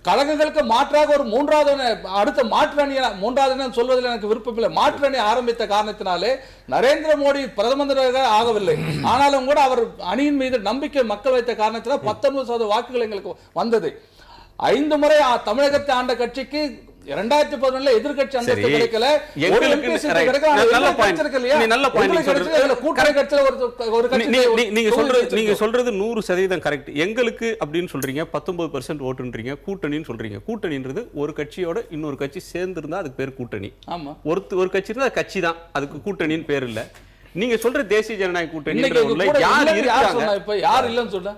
கழகங்களுக்கு மாற்றாக ஒரு அடுத்த மாற்று அணி, மூன்றாவது சொல்வதில் எனக்கு விருப்பம் இல்லை, மாற்று அணி ஆரம்பித்த காரணத்தினாலே நரேந்திர மோடி பிரதமராக ஆகவில்லை. ஆனாலும் கூட அவர் அணியின் மீது நம்பிக்கை மக்கள் வைத்த காரணத்தினால் 19% வாக்குகள் எங்களுக்கு வந்தது. 5 முறை தமிழகத்தை ஆண்ட கட்சிக்கு 2011 எதிர்கட்சி அந்தஸ்து கிடைக்கல. நீங்க சொல்றது 100% கரெக்ட். எங்களுக்கு அப்படின்னு சொல்றீங்க, 19% ஓட்டுன்றீங்க, கூட்டணின்னு சொல்றீங்க. கூட்டணின்றது ஒரு கட்சியோட இன்னொரு கட்சி சேர்ந்து இருந்தா அதுக்கு பேர் கூட்டணி. ஆமா, ஒரு கட்சி இருந்தா கட்சி தான், அதுக்கு கூட்டணின்னு பேர் இல்ல. நீங்க சொல்ற தேசிய ஜனநாயக கூட்டணி யார் இல்லன்னு சொல்ற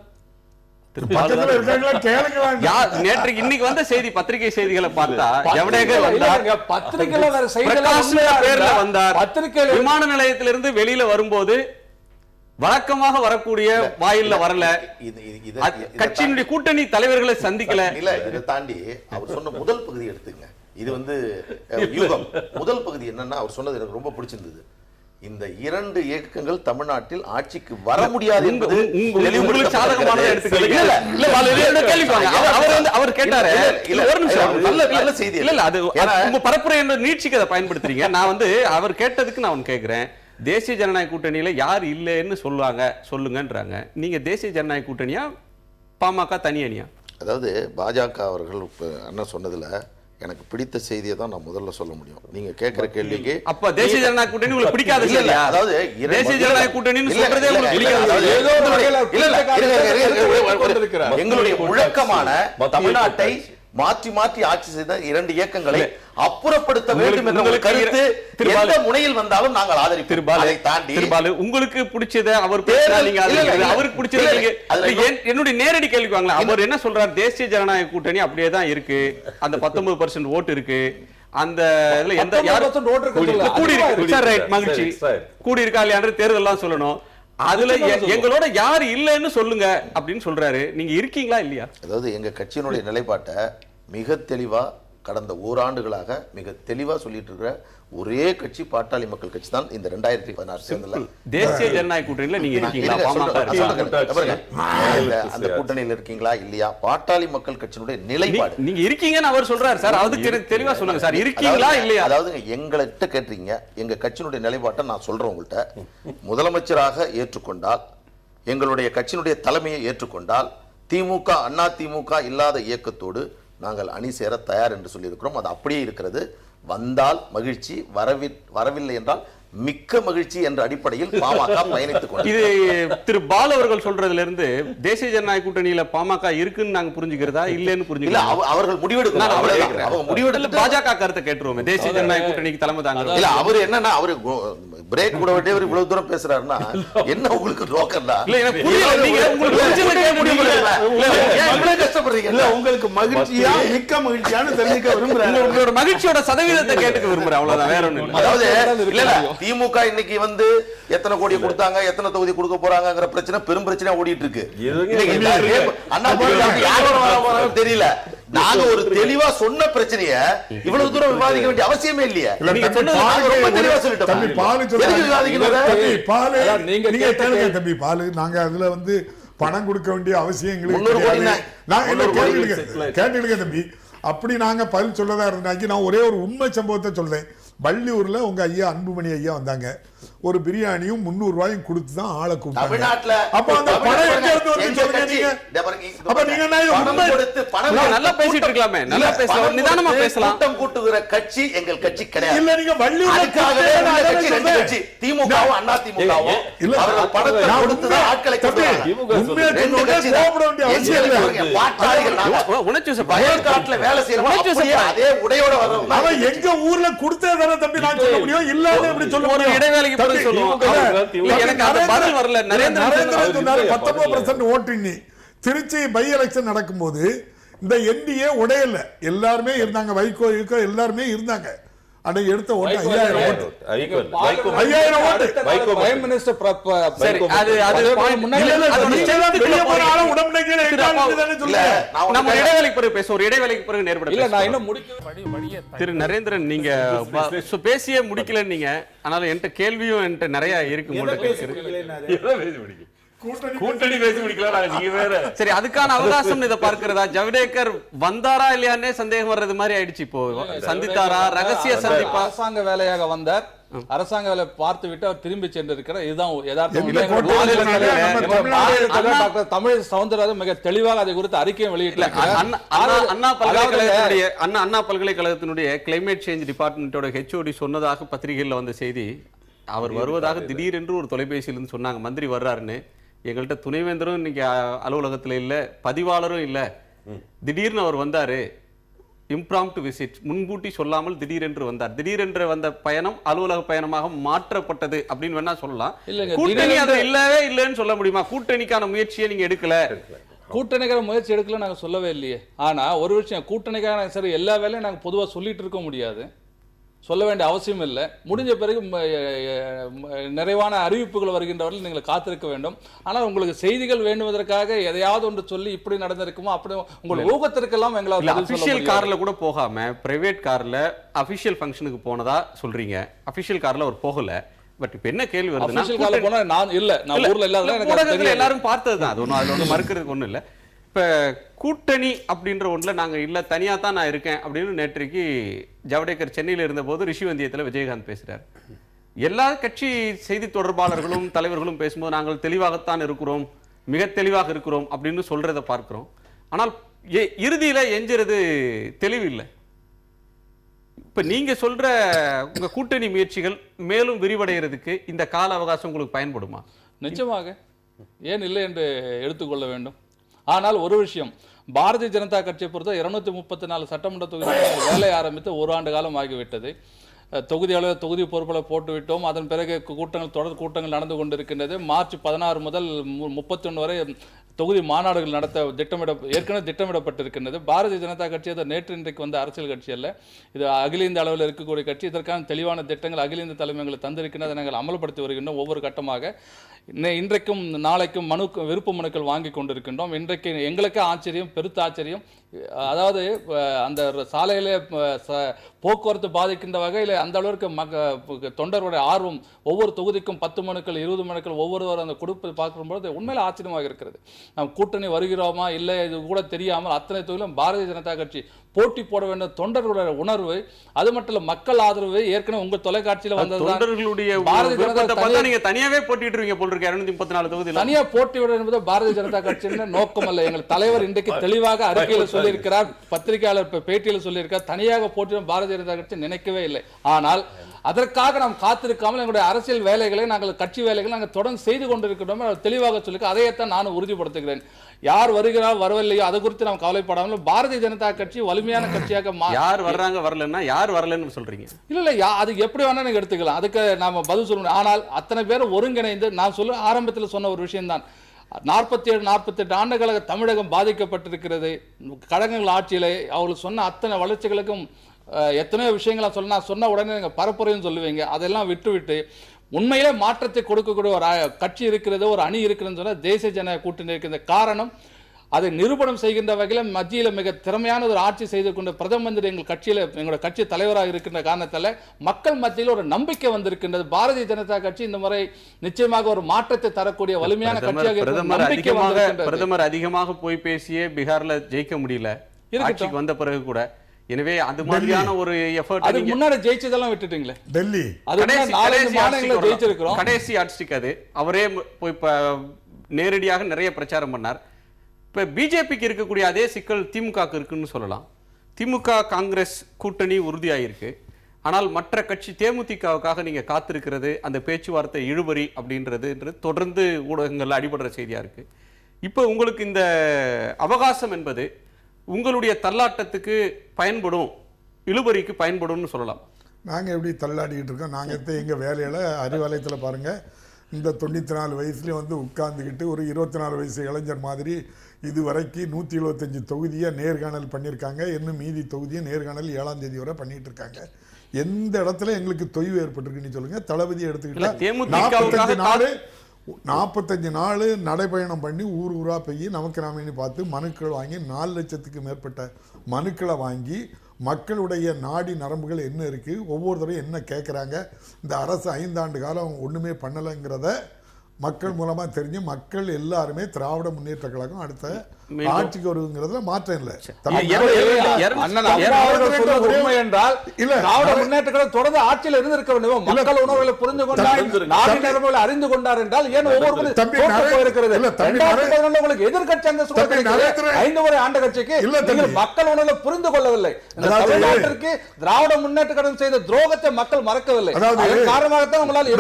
நேற்றைக்கு இன்னைக்கு வந்த செய்தி பத்திரிகை செய்திகளை பார்த்தா ஜவடேகர் வந்தார். விமான நிலையத்திலிருந்து வெளியில வரும்போது வழக்கமாக வரக்கூடிய வாயில்ல வரல. கட்சியினுடைய கூட்டணி தலைவர்களை சந்திக்கல. இல்ல, இதை தாண்டி அவர் சொன்ன முதல் பகுதி எடுத்துங்க. இது யூகம். முதல் பகுதி என்னன்னா அவர் சொன்னது எனக்கு ரொம்ப பிடிச்சிருந்தது. இந்த 2 இயக்கங்கள் தமிழ்நாட்டில் ஆட்சிக்கு வர முடியாது என்பது உங்களுக்கு சாதகமானதை எடுத்துக்கீங்க. அவர் கேட்டாரு, ஒரு நிமிஷம், நல்ல செய்தி இல்ல, அது உங்க பரப்புரை என்ற நீட்சிக்கு அதை பயன்படுத்துறீங்க. நான் அவர் கேட்டதுக்கு நான் கேட்கிறேன், தேசிய ஜனநாயக கூட்டணியில யார் இல்லைன்னு சொல்லுங்கன்றாங்க. நீங்க தேசிய ஜனநாயக கூட்டணியா பாமக தனி அணியா? அதாவது பாஜக அவர்கள் அண்ணன் சொன்னதுல எனக்கு பிடித்த செய்தியை தான் நான் முதல்ல சொல்ல முடியும். நீங்க கேட்கிற கேள்விக்கு அப்ப தேசிய ஜனநாயக கூட்டணி உங்களுக்கு பிடிக்காது இல்ல, அதாவது தேசிய ஜனநாயக கூட்டணின்னு சொல்றதே உங்களுக்கு பிடிக்காது. எங்களுடைய முழக்கமான தமிழ்நாட்டை மாற்றி மாற்றி ஆட்சி செய்த 2 இயக்கங்களை அப்புறப்படுத்த வேண்டும் என்ற ஒரு கருத்து எந்த முனையில் வந்தாலும் நாங்கள் ஆதரிப்போம். அதை தாண்டி உங்களுக்கு பிடிச்சதை அவர் பேசினா நீங்க அவருக்கு பிடிச்சதை நீங்க என்னுடைய நேரடி கேள்விக்கு வாங்கலாம். அவர் என்ன சொல்றாரு, தேசிய ஜனநாயக கூட்டணி அப்படியே தான் இருக்கு, அந்த 19% ஓட்டு இருக்கு, அந்த இதுல எந்த கூடி இருக்கு சார், ரைட், மகிழ்ச்சி, கூடி இருக்கா இல்லையான்னு தேர்தல் சொல்லணும். அதுல எங்களோட யாரு இல்லைன்னு சொல்லுங்க அப்படின்னு சொல்றாரு. நீங்க இருக்கீங்களா இல்லையா? அதாவது எங்க கட்சியினுடைய நிலைப்பாட்டை மிக தெளிவா கடந்த ஓராண்டுகளாக மிக தெளிவா சொல்லிட்டு இருக்கிற ஒரே கட்சி பாட்டாளி மக்கள் கட்சி தான். இந்த 2016 தேர்தலில் தேசிய ஜனநாயக கூட்டணியில நீங்க இருக்கீங்களா? அந்த கூட்டணியில் இருக்கீங்களா இல்லையா? பாட்டாளி மக்கள் கட்சியினுடைய நிலைப்பாடு நீங்க இருக்கீங்கன்னு அவர் சொல்றாரு சார், அதுக்கு தெளிவா சொல்லுங்க சார், இருக்கீங்களா இல்லையா? அதாவது எங்கள்கிட்ட கேட்டீங்க, எங்க கட்சியினுடைய நிலைப்பாட்டை நான் சொல்றேன் உங்கள்கிட்ட. முதலமைச்சராக ஏற்றுக்கொண்டால், எங்களுடைய கட்சியினுடைய தலைமையை ஏற்றுக்கொண்டால், திமுக அண்ணா திமுக இல்லாத இயக்கத்தோடு நாங்கள் அணி சேர தயார் என்று சொல்லியிருக்கிறோம். அது அப்படியே இருக்கிறது. வந்தால் மகிழ்ச்சி, வரவில்லை என்றால் மிக்க மகிழ்ச்சி என்ற அடிப்படையில் பாமக பயணித்துக் கொண்டது. இது திரு பால் அவர்கள் சொல்றதுல இருந்து தேசிய ஜனநாயக கூட்டணியில பாமக இருக்குன்னு நாங்க புரிஞ்சுக்கிறதா இல்லன்னு புரிஞ்சுக்கிறோம். அவர்கள் முடிவெடுக்கணும். பாஜக கருத்தை கேட்டுருவோம். தேசிய ஜனநாயக கூட்டணிக்கு தலைமை தாங்க. இல்ல அவரு என்னன்னா, அவரு பிரேக் கூட விட்டு இவ்வளவு தூரம் பேசுறாருன்னா என்ன உங்களுக்கு நோக்கம்னா? உங்களுக்கு மகிழ்ச்சியா மிக்க மகிழ்ச்சியான்னு தெரிஞ்சுக்க விரும்புறேன். உங்களோட மகிழ்ச்சியோட சதவீதத்தை கேட்டுக்க விரும்புறேன், அவ்வளவுதான், வேற ஒண்ணு இல்ல. அதாவது திமுக இன்னைக்கு எத்தனை கோடி கொடுத்தாங்க, எத்தனை தொகுதி கொடுக்க போறாங்கங்கிற பிரச்சனை பெரும் பிரச்சனை ஓடிட்டு இருக்கு. தெரியல. நாங்க ஒரு தெளிவா சொன்ன பிரச்சனைய இவ்வளவு தூரம் விவாதிக்க வேண்டிய அவசியமே இல்லையே. நாங்க அதுல பணம் கொடுக்க வேண்டிய அவசியம் எங்களுக்கு கேட்டுடுங்க தம்பி. அப்படி நாங்க பதில் சொல்லதா இருந்தாக்கி நான் ஒரே ஒரு உண்மை சம்பவத்தை சொல்றேன். வள்ளியூர்ல உங்க ஐயா அன்புமணி ஐயா வந்தாங்க, ஒரு பிரியாணியும் 300 ரூபாயும் கொடுத்து தான் ஆளை கூப்பிட்டாங்க. அப்ப அந்த பணம் எங்க இருந்து வந்து சொல்லுங்க நீங்க? அப்ப நீங்க நல்லா பேசிட்டு இருக்கலாமே, நல்லா பேசலாம், நிதானமா பேசலாம். கூட்டம் கூட்டுகிற கட்சி எங்கள் கட்சி கிடையாது. இல்ல நீங்க வள்ளியூர்ல கட்சி திமுகவும் அண்ணா திமுகவும் அவர்கள் பணத்தை கொடுத்து தான் ஆட்களை கூப்பிடுறாங்க. உண்மையா கோபப்பட வேண்டிய அவசியம் இல்ல. பாட்டாளிகள் உணர்ச்சி வயல்காட்டுல வேலை செய்யறோம், அதே உடையோட வர்றோம். அவன் எங்க ஊர்ல கொடுத்தே தானே தம்பி நான் சொல்ல முடியும், இல்லாத எப்படி சொல்ல முடியும்? இடைவேளைக்கு பிறகு சொல்லுவோம். எனக்கு அந்த பதில் வரல. நரேந்திரன் சொன்னாரு 19% ஓட்டிங். திருச்சி பை எலெக்ஷன் நடக்கும்போது இந்த என்டிஏ உடையல, எல்லாருமே இருந்தாங்க, வைகோ எல்லாருமே இருந்தாங்க. அன்னைக்கு எடுத்த ஓட்டு 5000 ஓட்டு. 5000 ஓட்டு. பிரைம் மினிஸ்டர் சரி, அது வெளிய போற ஆள உடம்புல கீழ இட்டான்னு சொல்லுங்க. நம்ம இடைவேளைக்கு பிறகு பேசுவோம். ஒரு இடைவேளைக்கு பிறகு நேர்பட இல்ல, நான் இன்னும் முடிக்க. திரு நரேந்திரன், நீங்க பேசியே முடிக்கல நீங்க. ஆனாலும் என்கிட்ட கேள்வியும் என்கிட்ட நிறைய இருக்கு. கூட்டணி பேசி முடிக்கலாம். நீங்க வேற. சரி, அதுக்கான அவகாசம் இதை பார்க்கிறதா? ஜவடேகர் வந்தாரா இல்லையானே சந்தேகம் வர்றது மாதிரி ஆயிடுச்சு. இப்போ சந்தித்தாரா, ரகசிய சந்திப்பா? அரசாங்க வேலையாக வந்தார், அரசாங்க வேலை பார்த்து விட்டு அவர் திரும்பி சென்றிருக்கிறார். இதுதான் யதார்த்தம். டாக்டர் தமிழ் சவுந்தரராஜன் மிக தெளிவாக அதை குறித்து அறிக்கையை வெளியிட்டார். அண்ணா பல்கலைக்கழகத்தினுடைய கிளைமேட் சேஞ்ச் டிபார்ட்மெண்டோட ஹெச்ஓடி சொன்னதாக பத்திரிகையில் வந்த செய்தி, அவர் வருவதாக திடீரென்று ஒரு தொலைபேசியிலிருந்து சொன்னாங்க, மந்திரி வர்றாருன்னு. எங்கள்கிட்ட துணைவேந்தரும் இன்னைக்கு அலுவலகத்தில் இல்லை, பதிவாளரும் இல்லை, திடீர்னு அவர் வந்தாரு. இம்ப்ராம்ப்டு விசிட், முன்கூட்டி சொல்லாமல் திடீரென்று வந்தார். திடீரென்று வந்த பயணம் அலுவலக பயணமாக மாற்றப்பட்டது அப்படின்னு வேணா சொல்லலாம். கூட்டணி அது இல்லவே இல்லைன்னு சொல்ல முடியுமா? கூட்டணிக்கான முயற்சியை நீங்க எடுக்கல. கூட்டணிக்கான முயற்சி எடுக்கல நாங்க சொல்லவே இல்லையே. ஆனா ஒரு விஷயம், கூட்டணிக்கான சரி எல்லா வேலையும் நாங்க பொதுவா சொல்லிட்டு இருக்க முடியாது, சொல்ல வேண்டிய அவசியம் இல்லை. முடிஞ்ச பிறகு நிறைவான அறிவிப்புகள் வருகின்றவர்கள் நீங்கள் காத்திருக்க வேண்டும். ஆனால் உங்களுக்கு செய்திகள் வேண்டுவதற்காக எதையாவது ஒன்று சொல்லி இப்படி நடந்திருக்குமோ அப்படி உங்கள் ஊகத்திற்கெல்லாம் எங்களால் அபிஷியல் கார்ல கூட போகாம பிரைவேட் கார்ல அபிஷியல் ஃபங்க்ஷனுக்கு போனதா சொல்றீங்க. அபிஷியல் கார்ல அவர் போகல. பட் இப்ப என்ன கேள்வி வருதுன்னா, நான் ஊர்ல இல்லாத எல்லாரும் பார்த்ததுதான், அது ஒன்றும் மறுக்கிறதுக்கு ஒன்றும் இல்லை. இப்ப கூட்டணி அப்படின்ற ஒன்றுல நாங்க இல்ல, தனியா தான் நான் இருக்கேன் அப்படின்னு நேற்றைக்கு ஜவடேகர் சென்னையில் இருந்த போது ரிஷிவந்தியத்தில் விஜயகாந்த் பேசுறாரு. எல்லா கட்சி செய்தி தொடர்பாளர்களும் தலைவர்களும் பேசும்போது நாங்கள் தெளிவாகத்தான் இருக்கிறோம், மிக தெளிவாக இருக்கிறோம் அப்படின்னு சொல்றதை பார்க்கிறோம். ஆனால் இறுதியில எஞ்சுறது தெளிவு இல்லை. இப்ப நீங்க சொல்ற உங்க கூட்டணி முயற்சிகள் மேலும் விரிவடைகிறதுக்கு இந்த கால அவகாசம் உங்களுக்கு பயன்படுமா? நிச்சயமாக, ஏன் இல்லை என்று எடுத்துக்கொள்ள வேண்டும். ஆனால் ஒரு விஷயம், பாரதிய ஜனதா கட்சியை பொறுத்த 234 சட்டமன்ற தொகுதிகள் வேலை ஆரம்பித்து 1 ஆண்டு காலம் ஆகிவிட்டது. தொகுதி அளவில் தொகுதி பொறுப்பில் போட்டுவிட்டோம். அதன் பிறகு தொடர் கூட்டங்கள் நடந்து கொண்டிருக்கின்றது. மார்ச் 16 முதல் 31 வரை தொகுதி மாநாடுகள் நடத்த ஏற்கனவே திட்டமிடப்பட்டிருக்கின்றது. பாரதிய ஜனதா கட்சி அது நேற்று இன்றைக்கு வந்த அரசியல் கட்சி அல்ல, இது அகில இந்திய அளவில் இருக்கக்கூடிய கட்சி. இதற்கான தெளிவான திட்டங்கள் அகில இந்திய தலைமைகளை தந்திருக்கின்றதை நாங்கள் அமல்படுத்தி வருகின்றோம். ஒவ்வொரு கட்டமாக இன்றைக்கும் நாளைக்கும் விருப்ப மனுக்கள் வாங்கி கொண்டிருக்கின்றோம். இன்றைக்கு எங்களுக்கு ஆச்சரியம், பெருத்த ஆச்சரியம். அதாவது அந்த சாலையிலே போக்குவரத்து பாதிக்கின்ற வகையில் அந்த அளவிற்கு தொண்டர்களுடைய ஆர்வம், ஒவ்வொரு தொகுதிக்கும் 10 மனுக்கள் 20 மனுக்கள் ஒவ்வொருவரும் அந்த கொடுப்பது பார்க்கும்போது உண்மையில ஆச்சரியமாக இருக்கிறது. நாம் கூட்டணி வருகிறோமா இல்லை இது கூட தெரியாமல் அத்தனை தொகுதியிலும் பாரதிய ஜனதா கட்சி போட்டி போட வேண்டும். தொண்டர்களுடைய உணர்வு, அது மட்டும் இல்ல மக்கள் ஆதரவு. ஏற்கனவே உங்க தொலைக்காட்சியில வந்தது தொண்டர்களுடைய பாரதிய ஜனதா நீங்க தனியாவே போட்டிடுவீங்க போல இருக்கு. 234 தொகுதியில் தனியா போட்டி விட என்பது பாரதிய ஜனதா கட்சியின் நோக்கம் அல்ல. எங்கள் தலைவர் இன்றைக்கு தெளிவாக அறிக்கையில் சொல்லியிருக்கிறார், பத்திரிகையாளர் பேட்டியில் சொல்லியிருக்கார், தனியாக போட்டியிடும் பாரதிய ஜனதா கட்சி நினைக்கவே இல்லை. ஆனால் அதற்காக நாம் காத்திருக்காமல் எங்களுடைய அரசியல் வேலைகளை நாங்கள் கட்சி வேலைகளை நாங்கள் தொடர்ந்து செய்து கொண்டிருக்கிறோம் தெளிவாக சொல்லியிருக்க. அதையத்தான் நான் உறுதிப்படுத்துகிறேன். யார் வருகிறார் வரவில்லையோ அது குறித்து நாம் கவலைப்படாமல் பாரதிய ஜனதா கட்சி வலிமையான கட்சியாக யார் வர்றாங்க வரலன்னா யார் வரலன்னு சொல்றீங்க? இல்ல அது எப்படி வேணா நீங்க எடுத்துக்கலாம், அதுக்கு நாம பதில் சொல்லணும். ஆனால் அத்தனை பேர் ஒருங்கிணைந்து நான் சொல்ல ஆரம்பத்தில் சொன்ன ஒரு விஷயம் தான், 47-48 ஆண்டுகளாக தமிழகம் பாதிக்கப்பட்டிருக்கிறது. கழகங்கள் ஆட்சியிலே அவர்கள் சொன்ன அத்தனை வளர்ச்சிகளுக்கும் எத்தனையோ விஷயங்களை சொன்ன உடனே நீங்க பரப்புரையும் சொல்லுவீங்க. அதெல்லாம் விட்டுவிட்டு உண்மையிலே மாற்றத்தை கொடுக்கக்கூடிய ஒரு கட்சி இருக்கிறது, ஒரு அணி இருக்கிறதுன்னு சொன்னா தேசிய ஜனநாயக கூட்டணி இருக்கிற காரணம் அதை நிரூபணம் செய்கின்ற வகையில் மத்தியில் மிக திறமையான ஒரு ஆட்சி செய்து கொண்டு பிரதம மந்திரி எங்கள் கட்சியில் எங்களோட கட்சி தலைவராக இருக்கின்ற காரணத்தால் மக்கள் மத்தியில் ஒரு நம்பிக்கை வந்திருக்கின்றது. பாரதிய ஜனதா கட்சி இந்த முறை நிச்சயமாக ஒரு மாற்றத்தை தரக்கூடிய வலிமையான கட்சியாக. பிரதமர் அதிகமாக போய் பேசியே பீகார்ல ஜெயிக்க முடியல ஆட்சிக்கு வந்த பிறகு கூட. எனவே அது மாதிரியான ஒரு எஃபர்ட் அதுக்கு முன்னாடி ஜெயிச்சதெல்லாம் விட்டுட்டீங்களே. டெல்லி கடைசி ஆட்சிக்கு அது அவரே போய் நேரடியாக நிறைய பிரச்சாரம் பண்ணார். இப்ப பிஜேபிக்கு இருக்கக்கூடிய அதே சிக்கல் திமுக இருக்குன்னு சொல்லலாம். திமுக காங்கிரஸ் கூட்டணி உறுதியாயிருக்கு. ஆனால் மற்ற கட்சி தேமுதிகவுக்காக நீங்க காத்திருக்கிறது, அந்த பேச்சுவார்த்தை இழுபறி அப்படின்றது தொடர்ந்து ஊடகங்கள் அடிபடுற செய்தியா இருக்கு. இப்போ உங்களுக்கு இந்த அவகாசம் என்பது உங்களுடைய தள்ளாட்டத்துக்கு பயன்படும், இழுபறிக்கு பயன்படும்னு சொல்லலாம். நாங்கள் எப்படி தள்ளாடிக்கிட்டு இருக்கோம்? நாங்கள் எங்கள் வேலையில் அறிவாலயத்தில் பாருங்கள், இந்த 94 வயசுலேயும் வந்து உட்கார்ந்துக்கிட்டு ஒரு 24 வயசு இளைஞர் மாதிரி இது வரைக்கும் 175 தொகுதியை நேர்காணல் பண்ணியிருக்காங்க. இன்னும் மீதி தொகுதியை நேர்காணல் 7ஆம் தேதி வரை பண்ணிட்டு இருக்காங்க. எந்த இடத்துல எங்களுக்கு தொய்வு ஏற்பட்டிருக்குன்னு சொல்லுங்கள். தளபதி எடுத்துக்கிட்டா 45 நாள் நடைபயணம் பண்ணி ஊர் ஊரா போய் நமக்கு நாமினி பார்த்து மனுக்கள் வாங்கி 4 லட்சத்துக்கு மேற்பட்ட மனுக்களை வாங்கி மக்களுடைய நாடி நரம்புகள் என்ன இருக்கு, ஒவ்வொரு தடவையும் என்ன கேட்குறாங்க, இந்த அரசு 5 ஆண்டு காலம் ஒண்ணுமே பண்ணலைங்கிறத மக்கள் மூலமா தெரிஞ்சு மக்கள் எல்லாருமே திராவிட முன்னேற்ற கழகம் அடுத்த ஆட்சிக்கு வருங்கிறதுல மாற்றம் இல்லை. உண்மை என்றால் திராவிட முன்னேற்ற கழகம் தொடர்ந்து ஆட்சியில் இருந்திருக்க வேண்டும். மக்கள் உணர்வுகளை புரிந்து கொண்டார், நாடு நரம்புகளை அறிந்து கொண்டார் என்றால் ஏன் ஒவ்வொரு உங்களுக்கு எதிர்கட்சி அந்த 5 முறை ஆண்ட கட்சிக்கு மக்கள் உணர்வுகளை புரிந்து கொள்ளவில்லை. தமிழ்நாட்டிற்கு திராவிட முன்னேற்ற கழகம் செய்த துரோகத்தை மக்கள் மறக்கவில்லை. காரணமாகத்தான் உங்களால்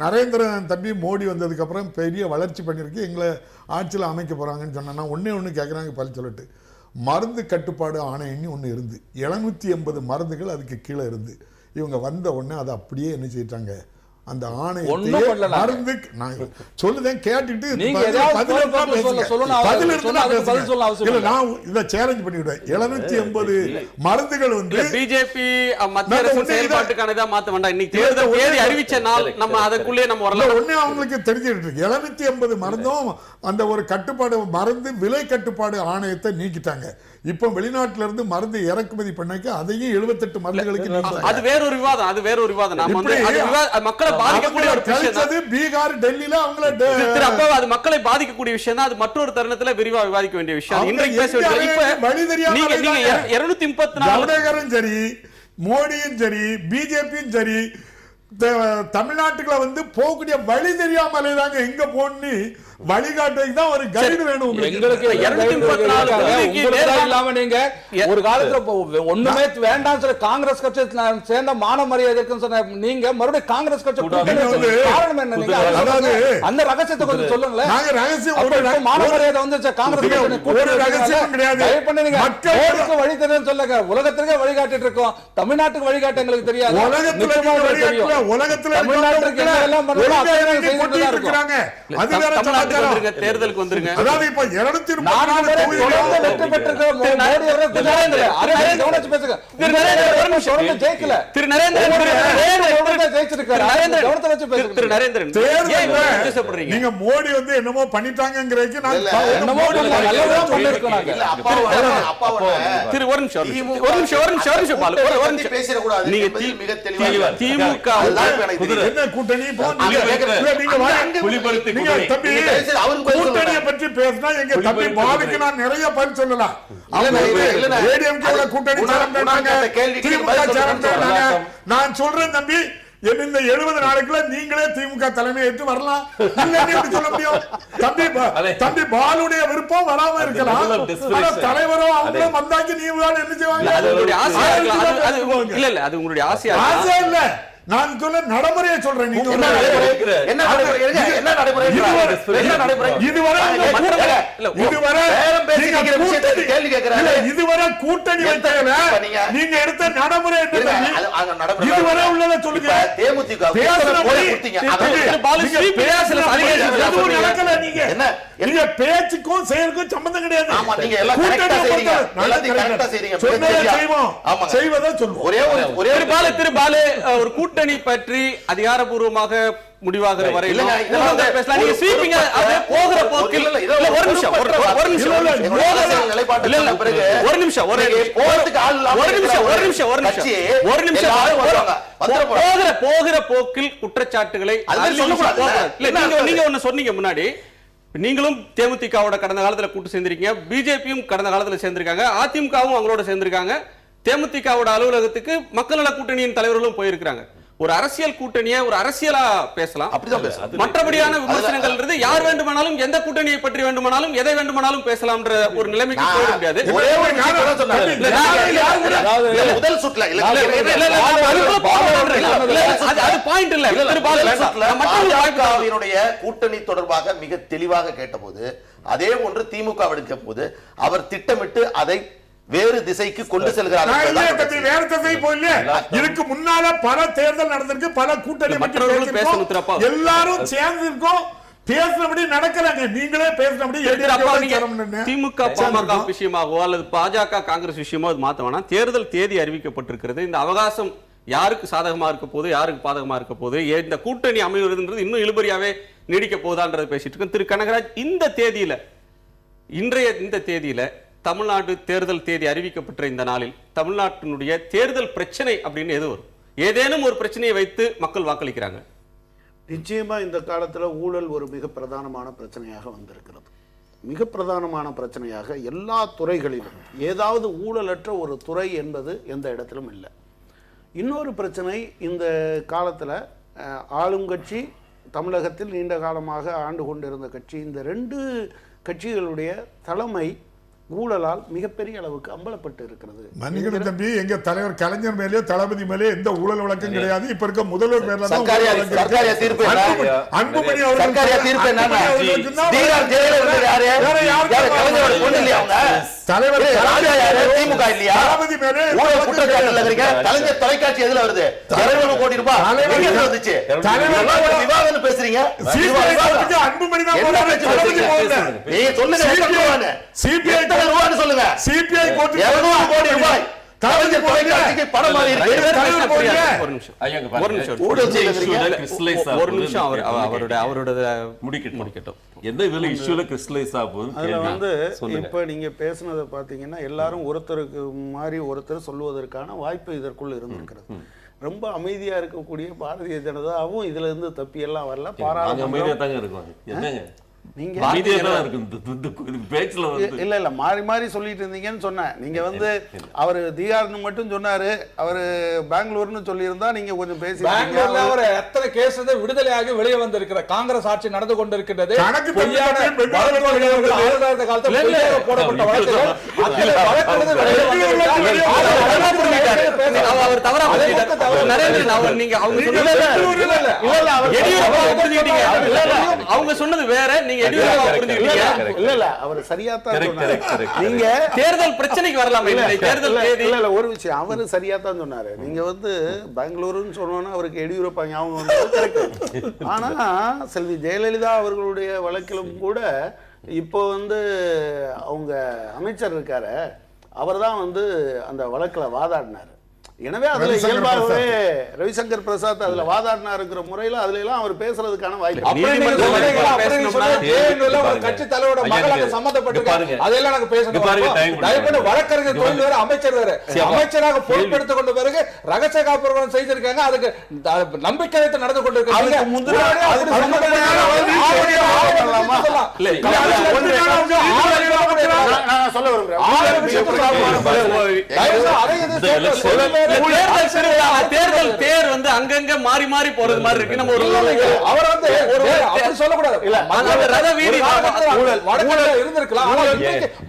நரேந்திரன் தம்பி மோடி வந்ததுக்கு அப்புறம் பெரிய வளர்ச்சி பண்ணிருக்கு, எங்களை ஆட்சியில் அமைக்க போறாங்கன்னு சொன்னா ஒண்ணு கேட்குறாங்க. பல சொல்லிட்டு மருந்து கட்டுப்பாடு ஆணையம்னு ஒன்று இருந்து 780 மருந்துகள் அதுக்கு கீழே இருந்து இவங்க வந்த உடனே அதை அப்படியே என்ன செய்யிட்டாங்க, அந்த ஆணையத்தை மருந்து சொல்லுதேன் கேட்டுட்டு சேலஞ்ச் பண்ணிவிடுவேன். 780 மருந்துகள் வந்து பிஜேபி செயல்பாட்டுக்கானதா மாத்த வேண்டாம். இன்னைக்கு தேர்தல் தேதி அறிவிச்ச நாள் நம்ம அதற்குள்ளே நம்ம வரலாம். ஒண்ணே அவங்களுக்கு தெரிஞ்சுட்டு இருக்கு. 780 மருந்தும் அந்த ஒரு கட்டுப்பாடு மருந்து விலை கட்டுப்பாடு ஆணையத்தை நீக்கிட்டாங்க. இப்ப வெளிநாட்டுல இருந்து மருந்து இறக்குமதி பண்ணாக்க அதையும் 78 மருந்துகளுக்கு அது வேற ஒரு விவாதம். அது வேற ஒரு விவாதம். நாம வந்து மக்களை பாதிக்கக்கூடிய ஒரு விஷயம். பீகார் டெல்லியில அவங்கள அது மக்களை பாதிக்கக்கூடிய விஷயம் தான். அது மற்றொரு தருணத்துல விரிவா விவாதிக்க வேண்டிய விஷயம். இன்றைக்கு பேச வேண்டிய நீங்க 234 சரி, மோடியும் சரி, பிஜேபியும் சரி, தமிழ்நாட்டுக்குள்ள வந்து போகக்கூடிய வழி தெரியாமலே தாங்க எங்க போன்னு வழிகாட்டுக்கு தான் ஒரு கைடு வேணும். எங்களுக்கு 234 இல்லாம நீங்க ஒரு காலத்துல ஒண்ணுமே வேண்டாம் சொல்லி காங்கிரஸ் கட்சி சேர்ந்த மான மரியாதை இருக்குன்னு சொன்ன நீங்க மறுபடியும் காங்கிரஸ் கட்சி காரணம் என்ன? நீங்க அந்த ரகசியத்தை கொஞ்சம் சொல்லுங்களேன். நாங்க ரகசியம் மான மரியாதை வந்து காங்கிரஸ் ஒரு ரகசியம் கிடையாது. மக்களுக்கு வழி தெரியும் சொல்லுங்க. உலகத்திற்கே வழிகாட்டிட்டு இருக்கோம், தமிழ்நாட்டுக்கு வழிகாட்டு எங்களுக்கு தெரியாது. உலகத்துல தமிழ்நாட்டுக்கு எல்லாம் இருக்காங்க. தேர்தலுக்கு வந்துருங்க. அதாவது இப்ப 234 வெற்றி பெற்றிருக்க மோடி நீங்க மோடி வந்து என்னமோ பண்ணிட்டாங்கிறதுக்கு கூட்டணியை பற்றி பேசினா எங்க தம்பி பாலுக்கு நான் நிறைய பதில் சொல்லலாம். நான் சொல்றேன் தம்பி, இந்த 70 நாளைக்குள்ள நீங்களே திமுக தலைமை ஏற்று வரலாம். சொல்ல முடியும் தம்பி பாலுடைய விருப்பம் வராம இருக்கலாம். தலைவரோ அவங்களும் வந்தாக்கி நீங்க என்ன செய்வாங்க? அது உங்களுடைய ஆசை இல்ல, நான் சொல்ல நடைமுறையை சொல்றேன். இதுவரை கூட்டணி வைக்கல, நீங்க எடுத்த நடைமுறை இதுவரை உள்ளத சொல்லுங்க. நீங்க பேச்சுக்கும் செயலுக்கும் சம்பந்தம் கிடையாது. செய்வதை சொல்லுவோம். ஒரே திரு பாலு ஒரு கூட்டணி பற்றி அதிகாரப்பூர்வமாக முடிவாகிற வரை போகிற போக்கில் போகிற போக்கில் குற்றச்சாட்டுகளை நீங்க ஒண்ணு சொன்னீங்க முன்னாடி. நீங்களும் தேமுதிகவோட கடந்த காலத்துல கூட்டு சேர்ந்திருக்கீங்க, பிஜேபியும் கடந்த காலத்துல சேர்ந்திருக்காங்க, அதிமுகவும் அவங்களோட சேர்ந்திருக்காங்க, தேமுதிகவோட அலுவலகத்துக்கு மக்கள் நல கூட்டணியின் தலைவர்களும் போயிருக்காங்க. ஒரு அரசியல் கூட்டணியை ஒரு அரசியலா பேசலாம், மற்றபடியான விமர்சனங்கள் யார் வேண்டுமானாலும் எந்த கூட்டணியை பற்றி வேண்டுமானாலும் எதை வேண்டுமானாலும் பேசலாம்ன்ற ஒரு நிலைமைக்கு போக முடியாது. முதல் சுற்றுல கூட்டணி தொடர்பாக மிக தெளிவாக கேட்டபோது, அதே ஒன்று திமுக எடுக்க போது அவர் திட்டமிட்டு அதை வேறு திசைக்கு கொண்டு செல்கிறார்கள். இதுக்கு முன்னால பல தேர்தல் நடந்திருக்கு, பல கூட்டணி எல்லாரும் சேர்ந்து இருக்கோம், பேசுறபடி நடக்கிறாங்க. நீங்களே பேசுறபடி திமுக பாமக விஷயமாகவோ அல்லது பாஜக காங்கிரஸ் விஷயமோ அது மாத்த வேணாம். தேர்தல் தேதி அறிவிக்கப்பட்டிருக்கிறது. இந்த அவகாசம் யாருக்கு சாதகமா இருக்க போது, யாருக்கு பாதகமா இருக்க போது, இந்த கூட்டணி அமைவதுன்றது இன்னும் இழுபறியாவே நீடிக்க போதான்றது பேசிட்டு இருக்கேன். திரு கனகராஜ், இந்த தேதியில இன்றைய இந்த தேதியில தமிழ்நாடு தேர்தல் தேதி அறிவிக்கப்பட்ட இந்த நாளில் தமிழ்நாட்டினுடைய தேர்தல் பிரச்சனை அப்படின்னு எது வரும்? ஏதேனும் ஒரு பிரச்சனையை வைத்து மக்கள் வாக்களிக்கிறாங்க. நிச்சயமா இந்த காலத்துல ஊழல் ஒரு மிக பிரதானமான பிரச்சனையாக வந்திருக்கிறது. மிக பிரதானமான பிரச்சனையாக எல்லா துறைகளிலும் ஏதாவது ஊழலற்ற ஒரு துறை என்பது எந்த இடத்திலும் இல்லை. இன்னொரு பிரச்சனை, இந்த காலத்துல ஆளுங்கட்சி, தமிழகத்தில் நீண்ட காலமாக ஆண்டு கொண்டிருந்த கட்சி, இந்த 2 கட்சிகளுடைய தலைமை ஊழலால் மிகப்பெரிய அளவுக்கு அம்பலப்பட்டு இருக்கிறது. மன்னிக்கணும் தம்பி, எங்க தலைவர் கலைஞர் மேலேயோ தளபதி மேலே எந்த ஊழல் வழக்கம் கிடையாது. இப்ப இருக்க முதல்வர் பேர்ல தான் அன்புமணி தலைவர் தொலைக்காட்சி எதுல வருது? 200 கோடி ரூபாய் வந்துச்சு. பேசுறீங்க அன்புமணி தான் சொல்லுங்க. சிபிஐ சொல்லுங்க. சிபிஐ கோர்ட் 200 கோடி ரூபாய் எல்லாரும் ஒருத்தருக்கு மாறி ஒருத்தர் சொல்வதற்கான வாய்ப்பு இதற்குள் இருந்திருக்கிறது. ரொம்ப அமைதியா இருக்கக்கூடிய பாரதிய ஜனதாவும் இதுல இருந்து தப்பி எல்லாம் வரல. பாராளுமன்றம் நீங்க பேச்சுல இல்ல இல்ல மாறி மாறி சொல்லிட்டு இருந்தீங்கன்னு சொன்னேன். நீங்க வந்து அவர் தீகார்னு மட்டும் சொன்னாரு, அவரு பெங்களூர்னு சொல்லியிருந்தா நீங்க கொஞ்சம் பேசி பெங்களூர்ல அவர் எத்தனை கேஸ் விடுதலையாகி வெளியே வந்திருக்கிற காங்கிரஸ் ஆட்சி நடந்து கொண்டிருக்கிறது. போடப்பட்ட அவங்க சொன்னது வேற, நீங்க அவர் சரியாத்தான் நீங்க தேர்தல் பிரச்சனைக்கு வரலாம். தேர்தல் ஒரு விஷயம் அவர் சரியாத்தான் சொன்னாரு. நீங்க வந்து பெங்களூருன்னு சொன்னோன்னா அவருக்கு எடியூரப்பா ஞாபகம் வந்தது. ஆனா செல்வி ஜெயலலிதா அவர்களுடைய வழக்கிலும் கூட இப்போ வந்து அவங்க அமைச்சர் இருக்காரு, அவர் தான் வந்து அந்த வழக்குல வாதாடினாரு. எனவே அதுல இயல்பாகவே ரவிசங்கர் பிரசாத் அதுல வாதாடினா இருக்கிற முறையில அதுல எல்லாம் அவர் பேசுறதுக்கான வாய்ப்பு. கட்சி தலைவரோட மகளாக சம்பந்தப்பட்டிருக்காங்க, அதெல்லாம் நாங்க பேசணும். வழக்கறிஞர் தொழில் வேற, அமைச்சர் வேற. அமைச்சராக பொறுப்பெடுத்துக் கொண்ட பிறகு ரகசிய காப்புறுதி செய்திருக்காங்க, அதுக்கு நம்பிக்கை வைத்து நடந்து கொண்டிருக்காங்க. தேர்தல் தேர் வந்து அங்கங்க மாறி மாறி போறது மாதிரி இருக்கு. நம்ம அவர் வந்து சொல்லக்கூடாது,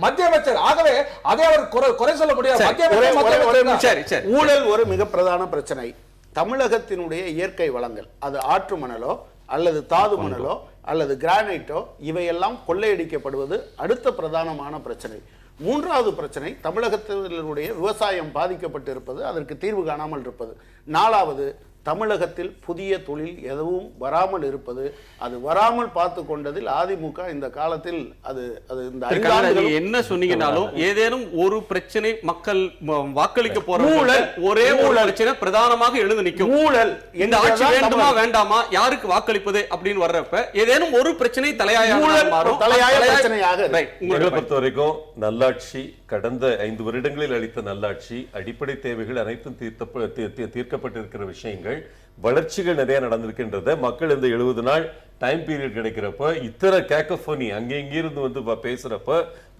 மத்திய அமைச்சர். ஆகவே அதை அவர் குறை சொல்ல முடியாது. ஊழல் ஒரு மிக பிரதான பிரச்சனை. தமிழகத்தினுடைய இயற்கை வளங்கள், அது ஆற்று மணலோ அல்லது தாது மணலோ அல்லது கிரானைட்டோ, இவையெல்லாம் கொள்ளையடிக்கப்படுவது அடுத்த பிரதானமான பிரச்சனை. மூன்றாவது பிரச்சனை, தமிழகத்தினுடைய விவசாயம் பாதிக்கப்பட்டு இருப்பது, அதற்கு தீர்வு காணாமல் இருப்பது. நாலாவது, தமிழகத்தில் புதிய தொழில் எதுவும் வராமல் இருப்பது. அது வராமல் பார்த்து கொண்டதில் அதிமுக இந்த காலத்தில் அது என்ன சொன்னீங்கன்னாலும் ஏதேனும் ஒரு பிரச்சனை மக்கள் வாக்களிக்க போற ஒரே ஒரு பிரச்சனை பிரதானமாக எழுந்து நிற்கும். ஊழல். இந்த ஆட்சி வேண்டுமா வேண்டாமா, யாருக்கு வாக்களிப்பது அப்படின்னு வர்றப்ப ஏதேனும் ஒரு பிரச்சனை தலையாய பிரச்சனையாக. உங்களை பொறுத்த வரைக்கும் நல்லாட்சி, கடந்த 5 வருடங்களில் அளித்த நல்லாட்சி, அடிப்படை தேவைகள் அனைத்தும் தீர்க்கப்பட்டிருக்கிற விஷயங்கள், வளர்ச்சிகள் நிறைய நடந்திருக்கின்றத மக்கள் இந்த 70 நாள் டைம் பீரியட் கிடைக்கிறப்ப இத்தனை கேக்கோஃபோனி அங்கே இங்கிருந்து வந்து பேசுறப்ப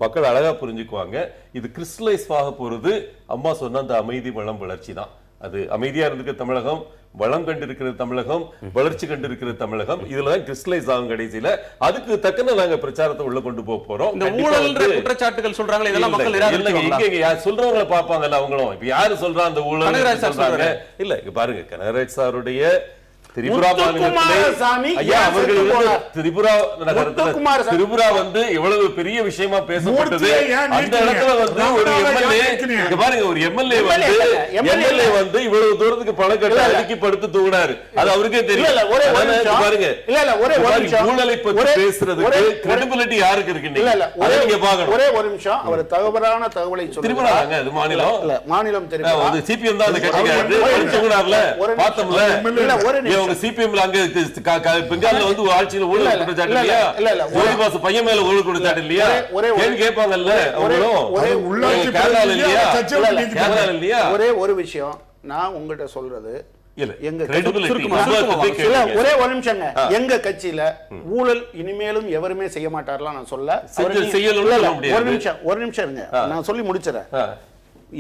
மக்கள் அழகா புரிஞ்சுக்குவாங்க. இது கிறிஸ்டலைஸ் ஆக போறது அம்மா சொன்ன அந்த அமைதி வளம் வளர்ச்சி தான். அது அமைதியா இருந்திருக்கிற தமிழகம், வளம் கண்டிருக்கிற தமிழகம், வளர்ச்சி கண்டிருக்கிற தமிழகம், இதுலதான் கிறிஸ்டலைஸ் ஆகும் கடைசியில. அதுக்கு தக்கன நாங்க பிரச்சாரத்தை உள்ள கொண்டு போக போறோம். இந்த ஊழல் குற்றச்சாட்டுகள் சொல்றாங்க, இதெல்லாம் மக்கள் இங்க சொல்றவங்களை பார்ப்பாங்கல்ல, அவங்களும் இப்ப யாரு சொல்றா அந்த ஊழல் சொல்றாங்க இல்ல. இங்க பாருங்க, கனகராஜ் சாருடைய திரிபுரா திரிபுரா வந்து எவ்வளவு பெரிய விஷயமா பேசப்பட்டது. அந்த இடத்துல வந்து ஒரு பாருங்க, ஒரு எம்எல்ஏ வந்து இவ்வளவு தூரத்துக்கு பணம் கட்ட அடுக்கி படுத்து தூங்கினாரு. அது அவருக்கே தெரியல. பாருங்க, ஊழலை பற்றி பேசுறதுக்கு கிரெடிபிலிட்டி யாருக்கு இருக்கு நீங்க பாக்கணும். ஒரே ஒரு நிமிஷம், அவர் தவறான தகவலை திரிபுராங்க, அது மாநிலம் தெரியும். சிபிஎம் தான் அந்த கட்சிக்காரர் தூங்கினார்ல, பார்த்தோம்ல. சிபிஎம்ல அங்க பெங்கால்ல வந்து ஆட்சியில ஊழல் குற்றச்சாட்டு இல்லையா, ஜோதிபாசு பையன் மேல ஊழல் குற்றச்சாட்டு இல்லையா, கேள்வி கேட்பாங்கல்ல அவங்களும். கேரளால இல்லையா. ஒரே ஒரு விஷயம் நான் உங்ககிட்ட சொல்றது, ஒரே ஒரு நிமிஷங்க, எங்க கட்சியில ஊழல் இனிமேலும் எவருமே செய்ய மாட்டார்லாம் நான் சொல்ல. ஒரு நிமிஷம் இருங்க, நான் சொல்லி முடிச்சிடறேன்.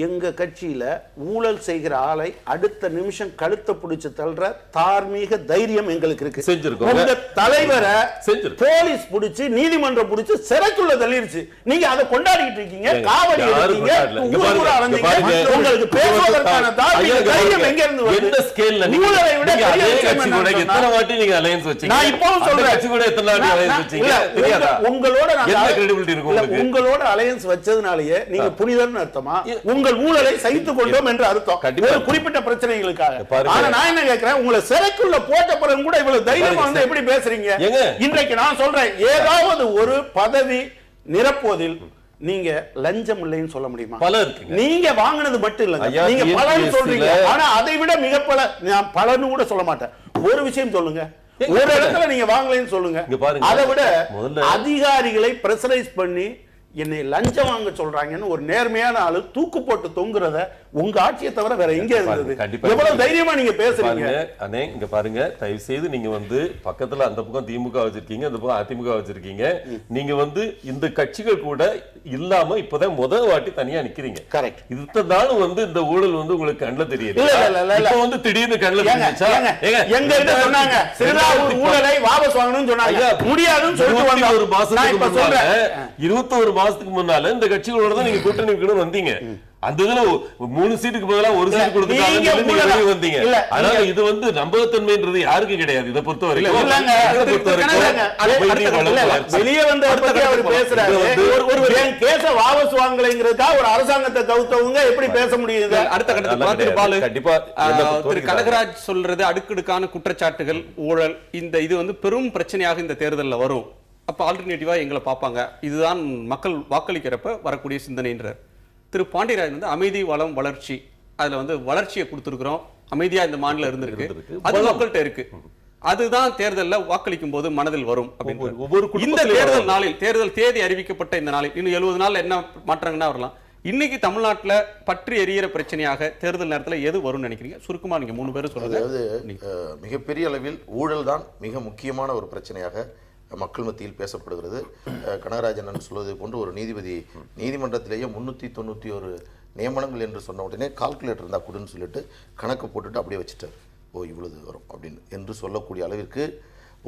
எங்க கட்சியில ஊழல் செய்கிற ஆளை அடுத்த நிமிஷம் கழுத்தை பிடிச்சு தள்ளுற தார்மீக தைரியம் எங்களுக்கு இருக்கு. உங்க தலைவரை போலீஸ் பிடிச்சு, நீதிமன்றம் பிடிச்சு சிறைக்குள்ள தள்ளிருச்சு. நீங்க அதை கொண்டாடிட்டு இருக்கீங்க, காவடி எடுத்தீங்க, உங்களுக்கு பேசுவதற்கான தைரியம் எங்க இருந்து வருது? ஊழலை விட எத்தனை வாட்டி நீங்க அலையன்ஸ் வச்சீங்க? நான் இப்பவும் சொல்றேன், உங்களோட அலையன்ஸ் வச்சதுனாலயே நீங்க புனிதர்னு அர்த்தமா? உங்கள் ஊழலை சகித்துக் கொண்டோம் என்று அர்த்தம், ஒரு குறிப்பிட்ட பிரச்சனைகளுக்காக. ஆனா நான் என்ன கேட்கிறேன், உங்களை சிறைக்குள்ள போட்ட பிறகு கூட இவ்வளவு தைரியமா வந்து எப்படி பேசுறீங்க? இன்றைக்கு நான் சொல்றேன், ஏதாவது ஒரு பதவி நிரப்புவதில் நீங்க லஞ்சம் இல்லைன்னு சொல்ல முடியுமா? நீங்க வாங்கினது மட்டும் இல்ல, நீங்க பலன்னு சொல்றீங்க. ஆனா அதை விட மிக பல, நான் பலன்னு கூட சொல்ல மாட்டேன். ஒரு விஷயம் சொல்லுங்க, ஒரு இடத்துல நீங்க வாங்கலைன்னு சொல்லுங்க. அதை விட அதிகாரிகளை பிரஷரைஸ் பண்ணி என்னை லஞ்சம் வாங்க சொல்றாங்கன்னு ஒரு நேர்மையான ஆளு தூக்கு போட்டு தொங்குறத உங்க ஆட்சியை தவிர வேற எங்க இருந்தது? கண்டிப்பா. எவ்வளவு தைரியமா நீங்க பேசுறீங்க? அண்ணே இங்க பாருங்க, தயவு செய்து நீங்க வந்து பக்கத்துல அந்த பக்கம் திமுக வச்சிருக்கீங்க, அந்த பக்கம் அதிமுக வச்சிருக்கீங்க. நீங்க வந்து இந்த கட்சிகள் கூட இல்லாம இப்பதான் முதல் வாட்டி தனியா நிக்கிறீங்க. கரெக்ட். இத்தனை நாளும் வந்து இந்த ஊழல் வந்து உங்களுக்கு கண்ணுல தெரியுது. இப்ப வந்து திடீர்னு கண்ணுல தெரிஞ்சா எங்க கிட்ட சொன்னாங்க சிறுதாவூர் ஊழலை வாபஸ் வாங்கணும்னு சொன்னாங்க. முடியாதுன்னு சொல்லிட்டு வந்தாங்க. 21 மாசத்துக்கு முன்னால இந்த கட்சிகளோட தான் நீங்க கூட்டணி வைக்கணும்னு வந்தீங்க. அந்த இதுல 3 சீட்டுக்கு பதிலா 1 சீட் கொடுத்துட்டாங்க வந்தீங்க. அதனால இது வந்து நம்பகத்தன்மைன்றது யாருக்கும் கிடையாது. இதை பொறுத்த வரைக்கும் வெளியே வந்து அவர் பேசுறாரு, கேஸ வாபஸ் வாங்கலைங்கிறதுக்கா ஒரு அரசாங்கத்தை கவுத்தவங்க எப்படி பேச முடியுது? அடுத்த கட்டத்துல கண்டிப்பா திரு கனகராஜ் சொல்றது அடுக்கடுக்கான குற்றச்சாட்டுகள், ஊழல், இந்த இது வந்து பெரும் பிரச்சனையாக இந்த தேர்தல்ல வரும். அப்ப ஆல்டர்னேட்டிவா எங்களை பார்ப்பாங்க, இதுதான் மக்கள் வாக்களிக்கிறப்ப வரக்கூடிய சிந்தனைன்றார். திரு பாண்டியராஜன் வந்து அமைதி, வளம், வளர்ச்சி, அதுல வந்து வளர்ச்சியை கொடுத்திருக்கிறோம், அமைதியா இந்த மாநிலம் இருந்திருக்கு, அது மக்கள்கிட்ட இருக்கு, அதுதான் தேர்தல்ல வாக்களிக்கும் போது மனதில் வரும். இந்த தேர்தல் நாளில், தேர்தல் தேதி அறிவிக்கப்பட்ட இந்த நாளில் இன்னும் 70 நாள் என்ன மாற்றங்கன்னா வரலாம். இன்னைக்கு தமிழ்நாட்டுல பற்றி எரியிற பிரச்சனையாக தேர்தல் நேரத்துல எது வரும்னு நினைக்கிறீங்க? சுருக்கமா நீங்க 3 பேரும் சொல்லுங்க. மிகப்பெரிய அளவில் ஊழல் தான் மிக முக்கியமான ஒரு பிரச்சனையாக மக்கள் மத்தியில் பேசப்படுகிறது. கனகராஜன் சொல்வதை போன்று ஒரு நீதிபதி நீதிமன்றத்திலேயே 391 நியமனங்கள் என்று சொன்ன உடனே கால்குலேட்டர் இருந்தால் கொடுன்னு சொல்லிட்டு கணக்கு போட்டுட்டு அப்படியே வச்சுட்டார். ஓ இவ்வளவு வரும் அப்படின்னு என்று சொல்லக்கூடிய அளவிற்கு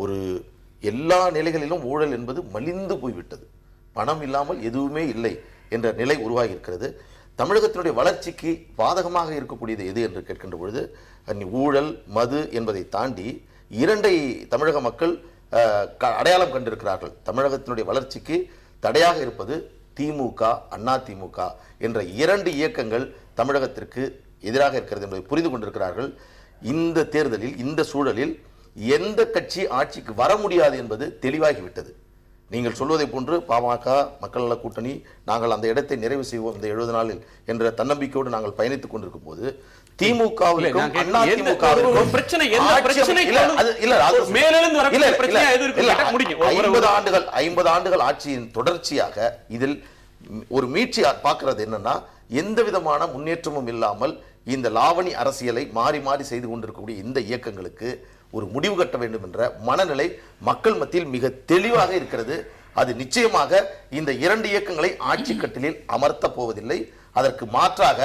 ஒரு எல்லா நிலைகளிலும் ஊழல் என்பது மலிந்து போய்விட்டது. பணம் இல்லாமல் எதுவுமே இல்லை என்ற நிலை உருவாகி இருக்கிறது. தமிழகத்தினுடைய வளர்ச்சிக்கு பாதகமாக இருக்கக்கூடியது எது என்று கேட்கின்ற பொழுது ஊழல், மது என்பதை தாண்டி 2ஐ தமிழக மக்கள் அடையாளம் கண்டிருக்கிறார்கள். தமிழகத்தினுடைய வளர்ச்சிக்கு தடையாக இருப்பது திமுக, அதிமுக என்ற 2 இயக்கங்கள் தமிழகத்திற்கு எதிராக இருக்கிறது என்பதை புரிந்து கொண்டிருக்கிறார்கள். இந்த தேர்தலில், இந்த சூழலில் எந்த கட்சி ஆட்சிக்கு வர முடியாது என்பது தெளிவாகிவிட்டது. நீங்கள் சொல்வதை போன்று பாமக, மக்கள் நல கூட்டணி, நாங்கள் அந்த இடத்தை நிறைவு செய்வோம் இந்த 70 நாளில் என்ற தன்னம்பிக்கையோடு நாங்கள் பயணித்துக் கொண்டிருக்கும் போது திமுகவுக்கும் அதிமுகவுக்கும் 50 ஆண்டுகள் ஆட்சியின் தொடர்ச்சியாக இதில் ஒரு மீட்சி பார்க்கிறது என்னன்னா, எந்த விதமான முன்னேற்றமும் இல்லாமல் இந்த லாவணி அரசியலை மாறி மாறி செய்து கொண்டிருக்கக்கூடிய இந்த இயக்கங்களுக்கு ஒரு முடிவு கட்ட வேண்டும் என்ற மனநிலை மக்கள் மத்தியில் மிக தெளிவாக இருக்கிறது. அது நிச்சயமாக இந்த 2 இயக்கங்களை ஆட்சி கட்டிலில் அமர்த்த போவதில்லை. அதற்கு மாற்றாக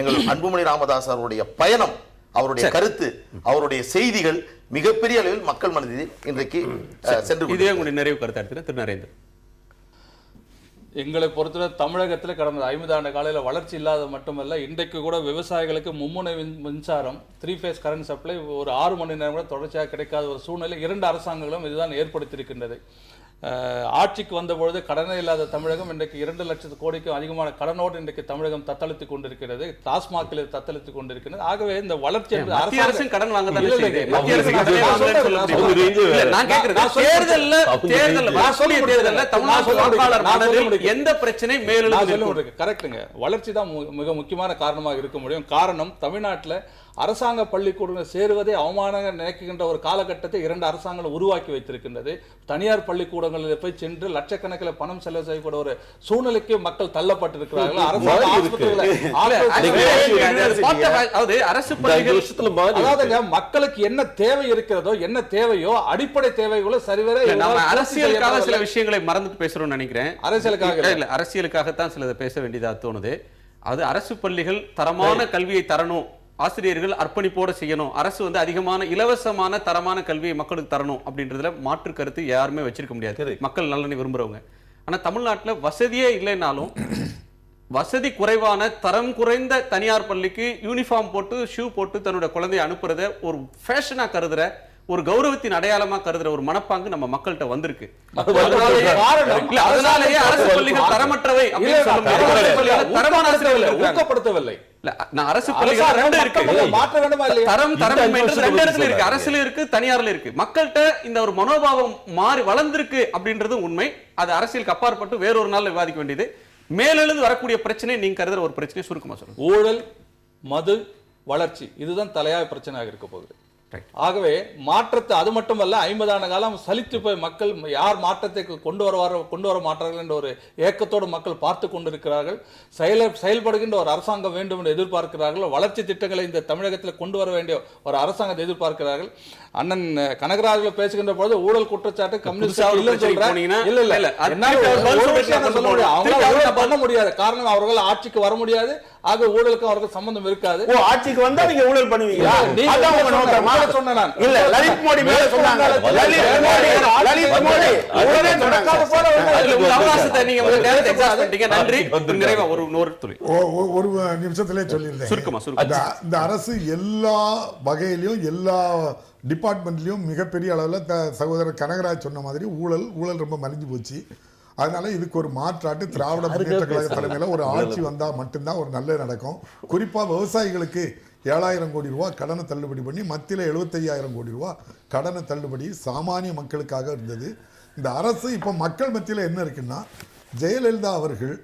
எங்கள் அன்புமணி ராமதாஸ் அவருடைய பயணம், அவருடைய கருத்து, அவருடைய செய்திகள் மிகப்பெரிய அளவில் மக்கள் மனதில் இன்றைக்கு சென்று. இதே உங்களுடைய நிறைவு கருத்து திரு நரேந்திரன். எங்களை பொறுத்தவரை தமிழகத்தில் கடந்த 50 ஆண்டு காலையில் வளர்ச்சி இல்லாத மட்டுமல்ல, இன்றைக்கு கூட விவசாயிகளுக்கு மும்முனை மின்சாரம் 3 ஃபேஸ் கரண்ட் சப்ளை ஒரு 6 மணி நேரம் கூட தொடர்ச்சியாக கிடைக்காத ஒரு சூழ்நிலை 2 அரசாங்கங்களும் இதுதான் ஏற்படுத்தியிருக்கின்றது. ஆட்சிக்கு வந்தபொழுது கடனே இல்லாத தமிழகம் இன்றைக்கு 2 லட்சம் கோடிக்கும் அதிகமான கடனோடு இன்றைக்கு தமிழகம் தத்தளித்துக் கொண்டிருக்கிறது. டாஸ்மாகில் தத்தளித்துக் கொண்டிருக்கிறது. ஆகவே இந்த வளர்ச்சி கடன் வாங்க எந்த பிரச்சனை கரெக்டுங்க. வளர்ச்சி தான் மிக முக்கியமான காரணமாக இருக்க முடியும். காரணம், தமிழ்நாட்டில் அரசாங்க பள்ளிக்கூடங்கள் சேருவதை அவமானமாக நினைக்கின்ற ஒரு காலகட்டத்தை 2 அரசாங்கங்கள் உருவாக்கி வைத்திருக்கின்றது. தனியார் பள்ளிக்கூடங்களில் போய் சென்று லட்சக்கணக்கில் பணம் செலவு செய்யக்கூடிய ஒரு சூழ்நிலைக்கு மக்கள் தள்ளப்பட்டிருக்கிறார்கள். மக்களுக்கு என்ன தேவை இருக்கிறதோ, என்ன தேவையோ அடிப்படை தேவைகளோ சரிவர அரசியலுக்காக சில விஷயங்களை மறந்துட்டு பேசுறோம்னு நினைக்கிறேன். அரசியலுக்காகத்தான் சிலதை பேச வேண்டியதா தோணுது. அது அரசு பள்ளிகள் தரமான கல்வியை தரணும், ஆசிரியர்கள் அர்ப்பணிப்போடு செய்யணும், அரசு வந்து அதிகமான இலவசமான தரமான கல்வியை மக்களுக்கு தரணும் அப்படின்றதுல மாற்று கருத்து யாருமே வச்சிருக்க முடியாது, மக்கள் நலனை விரும்புறவங்க. ஆனா தமிழ்நாட்டில் வசதியே இல்லைனாலும் வசதி குறைவான தரம் குறைந்த தனியார் பள்ளிக்கு யூனிஃபார்ம் போட்டு ஷூ போட்டு தன்னோட குழந்தையை அனுப்புறத ஒரு ஃபேஷனா கருதுற, ஒரு கௌரவத்தின் அடையாளமா கருதுற ஒரு மனப்பாங்கு நம்ம மக்கள்கிட்ட வந்திருக்கு. அதனாலேயே அரசு பள்ளிகள் தரமற்றவை அப்படின்னு சொல்ல முடியாது. தரமான ஆசிரியர்கள் ஊக்கப்படுத்தவில்லை. அரசு பள்ளிகள் 2 இருக்கு, மாற்ற வேண்டுமா இல்லையா? தரம் தரம் என்று 2 இடத்துல இருக்கு, அரசுல இருக்கு, தனியார்ல இருக்கு. மக்கள்கிட்ட இந்த ஒரு மனோபாவம் மாறி வளர்ந்திருக்கு அப்படின்றது உண்மை. அது அரசியலுக்கு அப்பாற்பட்டு வேறொரு நாள் விவாதிக்க வேண்டியது. மேலெழுந்து வரக்கூடிய பிரச்சனை நீங்க கருதுற ஒரு பிரச்சனை சுருக்கமா சொல்லுங்க. ஊழல், மது, வளர்ச்சி, இதுதான் தலையாய பிரச்சனையாக இருக்க போகுது. ஆகவே மாற்றத்தை, அது மட்டுமல்ல 50 ஆண்டு காலம் சலித்து போய் மக்கள் யார் மாற்றத்தை கொண்டு வர மாட்டார்கள் என்ற ஒரு ஏக்கத்தோடு மக்கள் பார்த்து கொண்டிருக்கிறார்கள். செயல்படுகின்ற ஒரு அரசாங்கம் வேண்டும் என்று எதிர்பார்க்கிறார்கள். வளர்ச்சி திட்டங்களை இந்த தமிழகத்தில் கொண்டு வர வேண்டிய ஒரு அரசாங்கத்தை எதிர்பார்க்கிறார்கள். அண்ணன் கனகராஜ் பேசுகின்ற பொழுது ஊழல் குற்றச்சாட்டு கம்யூனிஸ்ட் பண்ண முடியாது. காரணம் அவர்கள் ஆட்சிக்கு வர முடியாது. ஆக ஊழலுக்கு அவர்கள் சம்பந்தம் இருக்காது. ஆட்சிக்கு வந்தா நீங்க ஊழல் பண்ணுவீங்க. ஒரு நிமிஷத்திலே சொல்லியிருந்தேன். இந்த அரசு எல்லா வகையிலும் எல்லா டிபார்ட்மெண்ட்லயும் மிகப்பெரிய அளவில் சகோதரர் கனகராஜ் சொன்ன மாதிரி ஊழல் ரொம்ப மலிஞ்சு போச்சு. அதனால இதுக்கு ஒரு மாற்றாட்டு திராவிட முன்னேற்ற கழக தலைமையில் ஒரு ஆட்சி வந்தால் மட்டும்தான் ஒரு நல்லது நடக்கும். குறிப்பாக விவசாயிகளுக்கு 7,000 கோடி ரூபா கடனை தள்ளுபடி பண்ணி மத்தியில் 75,000 கோடி ரூபா கடனை தள்ளுபடி சாமானிய மக்களுக்காக இருந்தது. இந்த அரசு இப்போ மக்கள் மத்தியில் என்ன இருக்குன்னா, ஜெயலலிதா அவர்கள்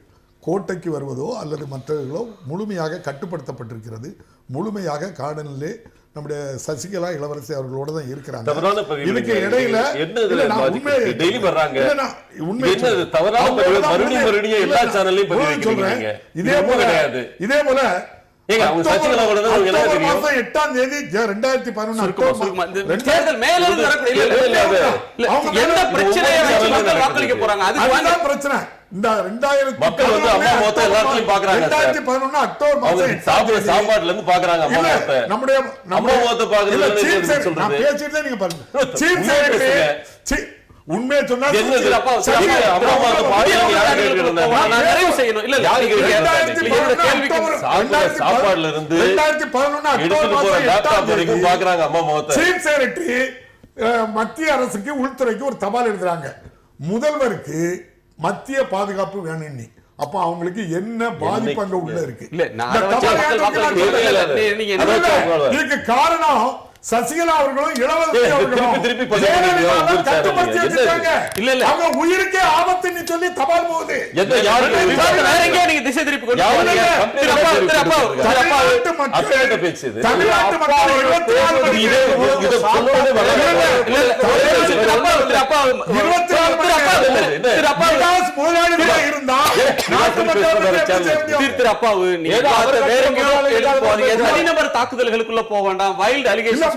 கோட்டைக்கு வருவதோ அல்லது மற்றவர்களோ முழுமையாக கட்டுப்படுத்தப்பட்டிருக்கிறது. முழுமையாக காடனிலே நம்முடைய சசிகலா இளவரசி அவர்களோட தான் இருக்கிறாங்க. இதுக்கு இடையில இதே போல 8ஆம் தேதி 2011 பிரச்சனை. இந்த 2011 அக்டோபர் சாப்பாடுல இருந்து பாக்குறாங்க. நம்முடைய பேசிட்டு நீங்க பாருங்க. உண்மையை சொன்னா சாப்பாடுல இருந்து 2011 பாக்குறாங்க அம்மா முகத்தை. சீஃப் செக்ரட்டரி மத்திய அரசுக்கு உள்துறைக்கு ஒரு தபால் எழுதுறாங்க, முதல்வருக்கு மத்திய பாதுகாப்பு வேணும். அப்ப அவங்களுக்கு என்ன பாதிப்பு அங்க உள்ள இருக்கு? இதுக்கு காரணம் சசிகலா அவர்களும் இளவரசி அவர்களும் அவங்க உயிருக்கே ஆபத்துன்னு சொல்லி தபால் போகுது. தமிழ்நாட்டு மக்கள் 24 இருந்தா நாட்டு மக்கள் தாக்குதல்களுக்குள்ள போக வேண்டாம். வைல்ட் அலிகேஷன்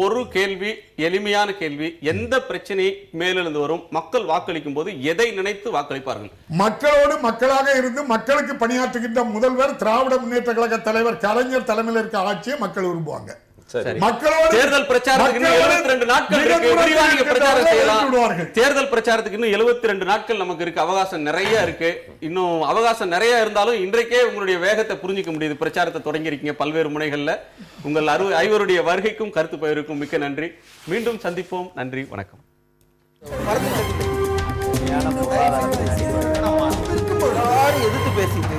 ஒரு கேள்வி, எளிமையான கேள்வி. எந்த பிரச்சனை மேலிருந்து வரும்? மக்கள் வாக்களிக்கும் போது எதை நினைத்து வாக்களிப்பார்கள்? மக்களோடு மக்களாக இருந்து மக்களுக்கு பணியாற்றுகின்ற முதல்வர், திராவிட முன்னேற்ற கழக தலைவர் கலைஞர் தலைமையில் இருக்க ஆட்சியை மக்கள் விரும்புவாங்க. தேர்தல் பிரச்சாரத்துக்கு இன்னும் 72 நாட்கள் இருக்கு. விரிவா நீங்க பிரச்சாரம் செய்யலாம். தேர்தல் பிரச்சாரத்துக்கு இன்னும் 72 நாட்கள் நமக்கு இருக்கு. அவகாசம் நிறைய இருக்கு. இன்னும் அவகாசம் நிறைய இருந்தாலும் இன்றைக்கே உங்களுடைய வேகத்தை புரிஞ்சிக்க முடியுது. பிரச்சாரத்தை தொடங்கி இருக்கீங்க பல்வேறு முனைகள்ல. உங்கள் ஐவருடைய வருகைக்கும் கருத்து பகிர்வுக்கும் மிக்க நன்றி. மீண்டும் சந்திப்போம். நன்றி, வணக்கம். எதிர்த்து பேசிட்டு